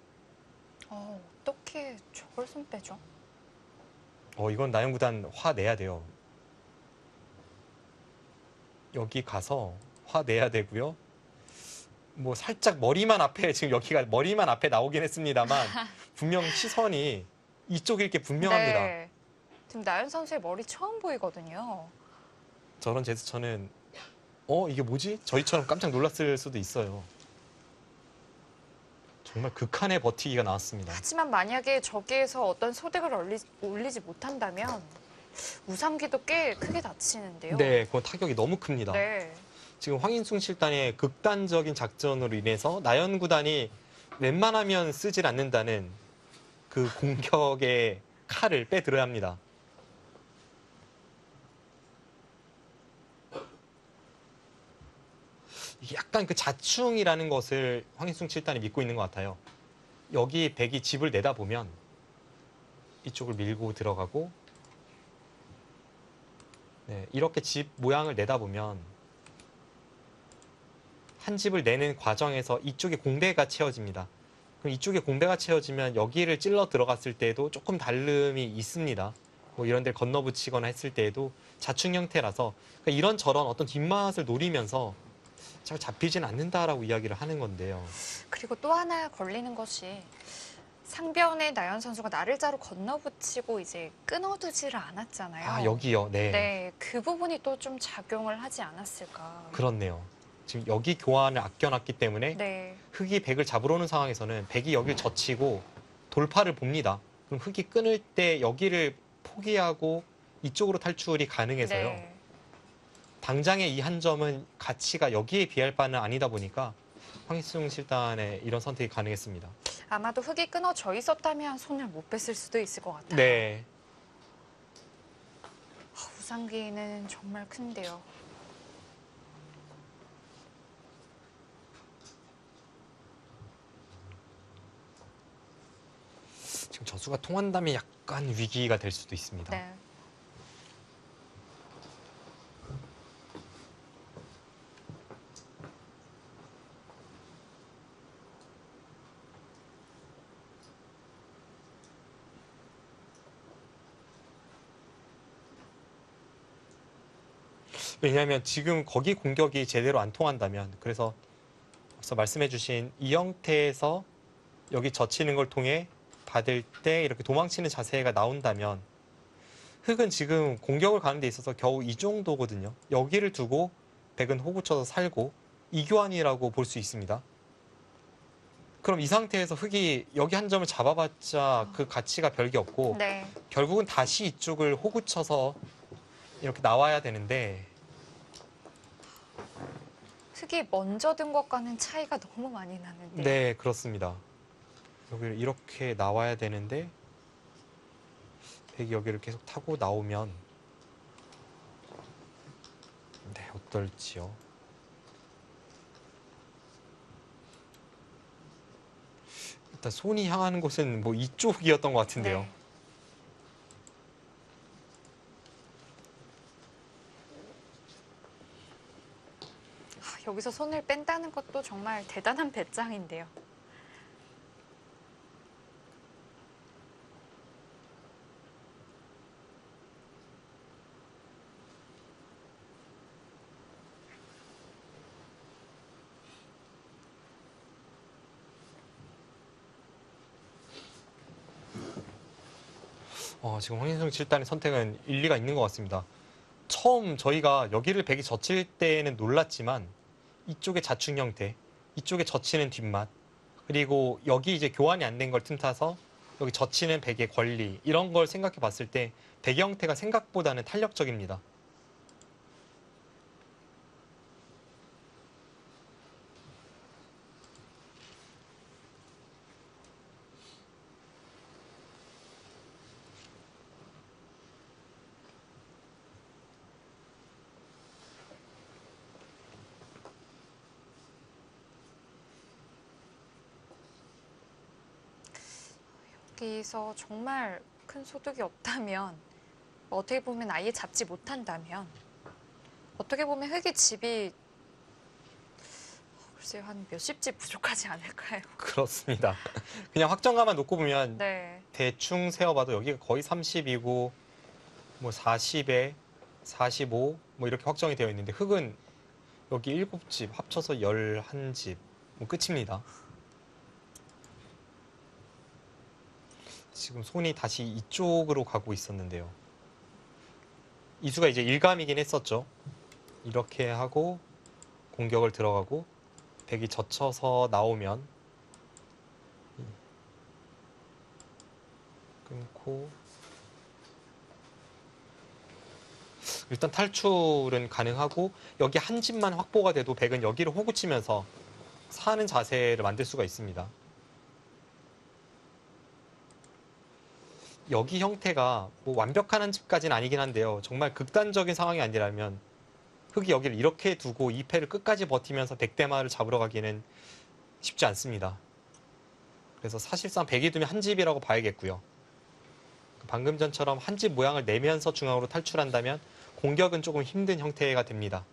어떻게 저걸 손 빼죠? 이건 나영구단 화 내야 돼요. 여기 가서 화 내야 되고요. 뭐 살짝 머리만 앞에 지금 여기가 머리만 앞에 나오긴 했습니다만 분명 시선이 이쪽일 게 분명합니다. 네. 지금 나연 선수의 머리 처음 보이거든요. 저런 제스처는 이게 뭐지? 저희처럼 깜짝 놀랐을 수도 있어요. 정말 극한의 버티기가 나왔습니다. 하지만 만약에 저기에서 어떤 소득을 올리지 못한다면 우상기도 꽤 크게 다치는데요. 네, 그건 타격이 너무 큽니다. 네. 지금 황인숭 실단의 극단적인 작전으로 인해서 나연 구단이 웬만하면 쓰질 않는다는 그 공격의 칼을 빼들어야 합니다. 이게 약간 그 자충이라는 것을 황인숭 칠단이 믿고 있는 것 같아요. 여기 백이 집을 내다보면 이쪽을 밀고 들어가고 네, 이렇게 집 모양을 내다보면 한 집을 내는 과정에서 이쪽에 공배가 채워집니다. 그럼 이쪽에 공배가 채워지면 여기를 찔러 들어갔을 때에도 조금 다름이 있습니다. 뭐 이런 데를 건너붙이거나 했을 때에도 자충 형태라서 그러니까 이런저런 어떤 뒷맛을 노리면서 잘 잡히진 않는다라고 이야기를 하는 건데요. 그리고 또 하나 걸리는 것이 상변에 나연 선수가 나를자로 건너붙이고 이제 끊어두지를 않았잖아요. 아, 여기요. 네. 네, 그 부분이 또 좀 작용을 하지 않았을까. 그렇네요. 지금 여기 교환을 아껴놨기 때문에 네, 흑이 백을 잡으러 오는 상황에서는 백이 여기를 젖히고 돌파를 봅니다. 그럼 흑이 끊을 때 여기를 포기하고 이쪽으로 탈출이 가능해서요. 네. 당장의 이 한 점은 가치가 여기에 비할 바는 아니다 보니까 황희승 실단의 이런 선택이 가능했습니다. 아마도 흙이 끊어져 있었다면 손을 못 뺐을 수도 있을 것 같아요. 네. 우상기는 정말 큰데요. 지금 저수가 통한다면 약간 위기가 될 수도 있습니다. 네. 왜냐하면 지금 거기 공격이 제대로 안 통한다면 그래서 앞서 말씀해주신 이 형태에서 여기 젖히는 걸 통해 받을 때 이렇게 도망치는 자세가 나온다면 흑은 지금 공격을 가는 데 있어서 겨우 이 정도거든요. 여기를 두고 백은 호구쳐서 살고 이교환이라고 볼 수 있습니다. 그럼 이 상태에서 흑이 여기 한 점을 잡아봤자 그 가치가 별게 없고 네. 결국은 다시 이쪽을 호구쳐서 이렇게 나와야 되는데 흙이 먼저 든 것과는 차이가 너무 많이 나는데. 네, 그렇습니다. 여기를 이렇게 나와야 되는데 백이 여기를 계속 타고 나오면 네, 어떨지요. 일단 손이 향하는 곳은 뭐 이쪽이었던 것 같은데요. 네. 여기서 손을 뺀다는 것도 정말 대단한 배짱인데요. 지금 황인성 칠단의 선택은 일리가 있는 것 같습니다. 처음 저희가 여기를 백이 젖힐 때는 놀랐지만 이쪽의 자충 형태, 이쪽에 젖히는 뒷맛, 그리고 여기 이제 교환이 안 된 걸 틈타서 여기 젖히는 백의 권리 이런 걸 생각해 봤을 때 백 형태가 생각보다는 탄력적입니다. 여기서 정말 큰 소득이 없다면, 어떻게 보면 아예 잡지 못한다면, 어떻게 보면 흙이 집이 글쎄요, 한 몇십 집 부족하지 않을까요? 그렇습니다. 그냥 확정가만 놓고 보면 네. 대충 세어봐도 여기가 거의 30이고 뭐 40에 45 뭐 이렇게 확정이 되어 있는데 흙은 여기 7집 합쳐서 11집 뭐 끝입니다. 지금 손이 다시 이쪽으로 가고 있었는데요. 이수가 이제 일감이긴 했었죠. 이렇게 하고 공격을 들어가고 백이 젖혀서 나오면 끊고 일단 탈출은 가능하고 여기 한 집만 확보가 돼도 백은 여기를 호구 치면서 사는 자세를 만들 수가 있습니다. 여기 형태가 뭐 완벽한 한 집까지는 아니긴 한데요. 정말 극단적인 상황이 아니라면 흙이 여기를 이렇게 두고 2패를 끝까지 버티면서 백대마를 잡으러 가기는 쉽지 않습니다. 그래서 사실상 백이 두면 한 집이라고 봐야겠고요. 방금 전처럼 한 집 모양을 내면서 중앙으로 탈출한다면 공격은 조금 힘든 형태가 됩니다.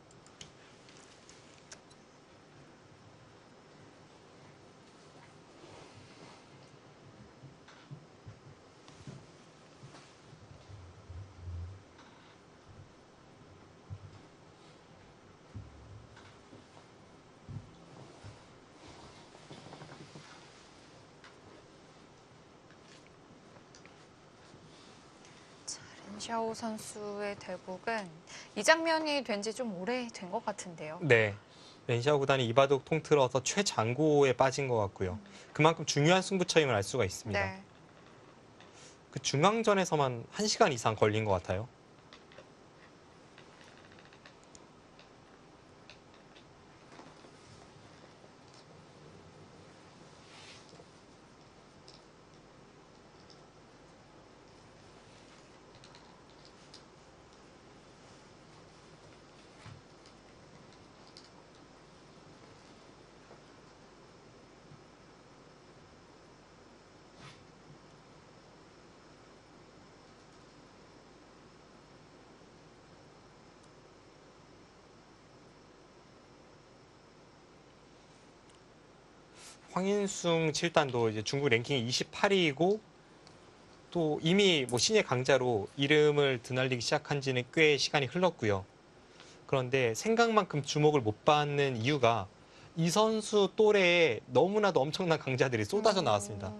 샤오 선수의 대국은 이 장면이 된 지 좀 오래된 것 같은데요. 네. 렌시아오 구단이 이바둑 통틀어서 최장고에 빠진 것 같고요. 그만큼 중요한 승부처임을 알 수가 있습니다. 네. 그 중앙전에서만 1시간 이상 걸린 것 같아요. 황인숭 7단도 이제 중국 랭킹이 28위이고 또 이미 뭐 신예 강자로 이름을 드날리기 시작한 지는 꽤 시간이 흘렀고요. 그런데 생각만큼 주목을 못 받는 이유가 이 선수 또래에 너무나도 엄청난 강자들이 쏟아져 나왔습니다.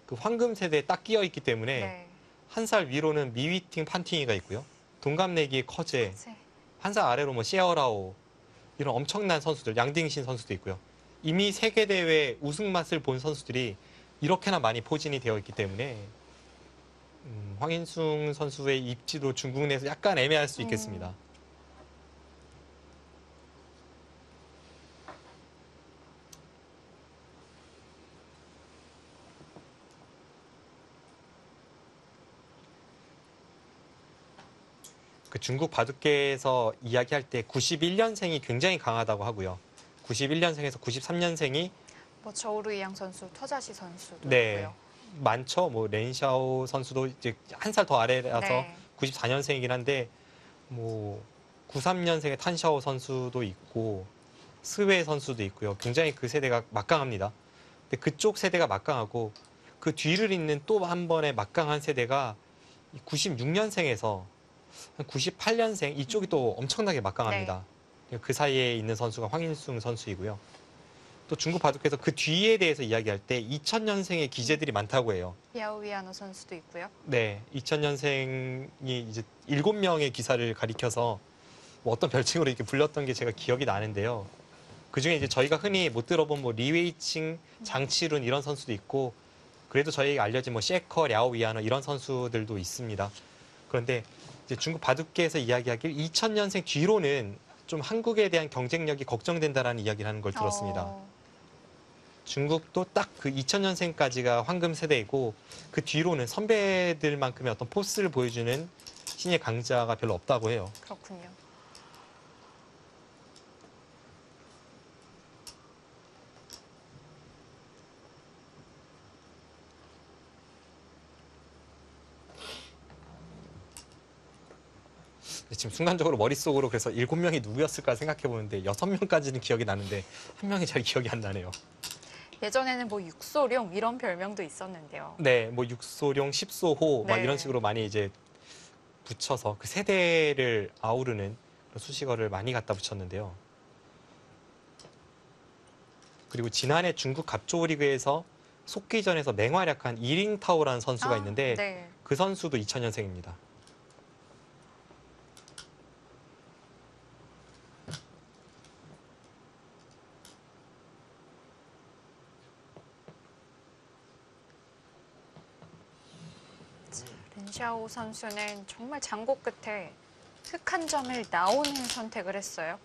그 황금 세대에 딱 끼어 있기 때문에 네. 한 살 위로는 미위팅 판팅이가 있고요. 동갑내기의 커제, 네. 한 살 아래로 뭐 시어라오 이런 엄청난 선수들, 양딩신 선수도 있고요. 이미 세계대회 우승 맛을 본 선수들이 이렇게나 많이 포진이 되어 있기 때문에 황인숭 선수의 입지도 중국 내에서 약간 애매할 수 있겠습니다. 그 중국 바둑계에서 이야기할 때 91년생이 굉장히 강하다고 하고요. 91년생에서 93년생이 뭐 저우루 이양 선수, 터자시 선수도 네, 있고요. 많죠. 뭐 렌샤오 선수도 이제 한 살 더 아래라서 네. 94년생이긴 한데 뭐 93년생의 탄샤오 선수도 있고 스웨 선수도 있고요. 굉장히 그 세대가 막강합니다. 근데 그쪽 세대가 막강하고 그 뒤를 잇는 또 한 번의 막강한 세대가 96년생에서 98년생 이쪽이 또 엄청나게 막강합니다. 그 사이에 있는 선수가 황인숭 선수이고요. 또 중국 바둑에서 그 뒤에 대해서 이야기할 때 2000년생의 기재들이 많다고 해요. 야오위아노 선수도 있고요. 네, 2000년생이 이제 7명의 기사를 가리켜서 뭐 어떤 별칭으로 이렇게 불렸던 게 제가 기억이 나는데요. 그 중에 이제 저희가 흔히 못 들어본 뭐 리웨이칭, 장치룬 이런 선수도 있고 그래도 저희에게 알려진 뭐 셰커, 랴오위아노 이런 선수들도 있습니다. 그런데 이제 중국 바둑계에서 이야기하길 2000년생 뒤로는 좀 한국에 대한 경쟁력이 걱정된다라는 이야기를 하는 걸 들었습니다. 중국도 딱 그 2000년생까지가 황금 세대이고 그 뒤로는 선배들만큼의 어떤 포스를 보여주는 신예 강자가 별로 없다고 해요. 그렇군요. 지금 순간적으로 머릿속으로 그래서 7명이 누구였을까 생각해 보는데 6명까지는 기억이 나는데 한 명이 잘 기억이 안 나네요. 예전에는 뭐 육소룡 이런 별명도 있었는데요. 네, 뭐 육소룡, 십소호 막 네. 이런 식으로 많이 이제 붙여서 그 세대를 아우르는 그런 수식어를 많이 갖다 붙였는데요. 그리고 지난해 중국 갑조리그에서 속기전에서 맹활약한 이링타오라는 선수가 있는데 네. 그 선수도 2000년생입니다. 렌샤오 선수는 정말 장고 끝에 흑한 점을 나오는 선택을 했어요.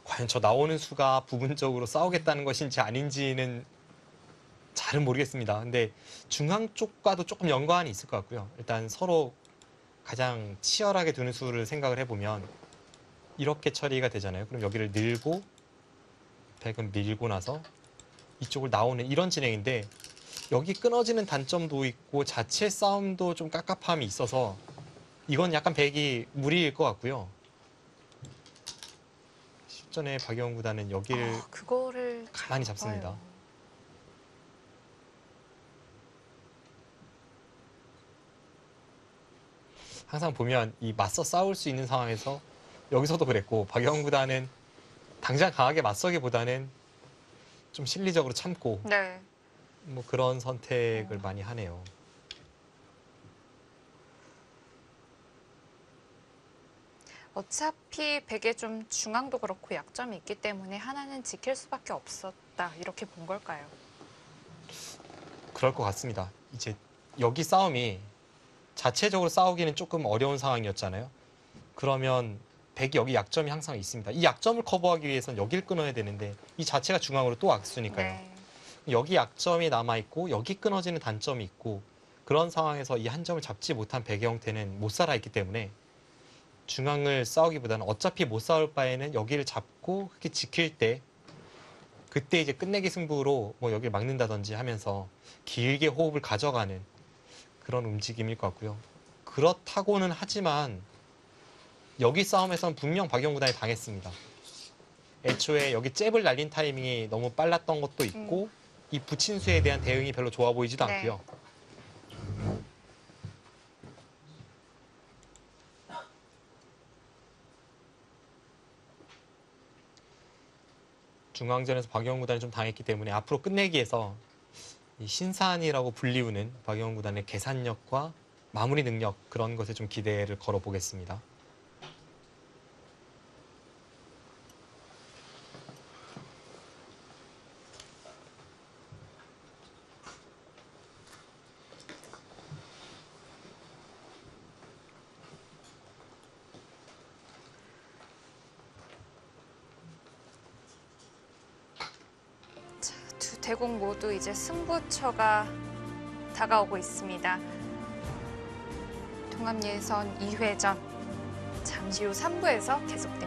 과연 저 나오는 수가 부분적으로 싸우겠다는 것인지 아닌지는 잘은 모르겠습니다. 근데 중앙 쪽과도 조금 연관이 있을 것 같고요. 일단 서로 가장 치열하게 두는 수를 생각을 해보면 이렇게 처리가 되잖아요. 그럼 여기를 늘고 백은 밀고 나서 이쪽을 나오는 이런 진행인데 여기 끊어지는 단점도 있고 자체 싸움도 좀 깝깝함이 있어서 이건 약간 백이 무리일 것 같고요. 실전에 박영훈 구단은 여기를 그거를 가만히 잡습니다. 잡아요. 항상 보면 이 맞서 싸울 수 있는 상황에서 여기서도 그랬고 박영훈 구단은 당장 강하게 맞서기보다는 좀 심리적으로 참고 네. 뭐 그런 선택을 많이 하네요. 어차피 백에 좀 중앙도 그렇고 약점이 있기 때문에 하나는 지킬 수밖에 없었다. 이렇게 본 걸까요? 그럴 것 같습니다. 이제 여기 싸움이 자체적으로 싸우기는 조금 어려운 상황이었잖아요. 그러면 백이 여기 약점이 항상 있습니다. 이 약점을 커버하기 위해서는 여기를 끊어야 되는데 이 자체가 중앙으로 또 악수니까요. 네. 여기 약점이 남아있고 여기 끊어지는 단점이 있고 그런 상황에서 이 한 점을 잡지 못한 백의 형태는 못 살아있기 때문에 중앙을 싸우기보다는 어차피 못 싸울 바에는 여기를 잡고 그렇게 지킬 때 그때 이제 끝내기 승부로 뭐 여기를 막는다든지 하면서 길게 호흡을 가져가는 그런 움직임일 것 같고요. 그렇다고는 하지만 여기 싸움에서는 분명 박영훈 구단이 당했습니다. 애초에 여기 잽을 날린 타이밍이 너무 빨랐던 것도 있고 이 부친수에 대한 대응이 별로 좋아 보이지도 네. 않고요. 중앙전에서 박영훈 구단이 좀 당했기 때문에 앞으로 끝내기에서 이 신산이라고 불리우는 박영훈 구단의 계산력과 마무리 능력 그런 것에 좀 기대를 걸어보겠습니다. 두 대국 모두 이제 승부처가 다가오고 있습니다. 통합예선 2회전 잠시 후 3부에서 계속됩니다.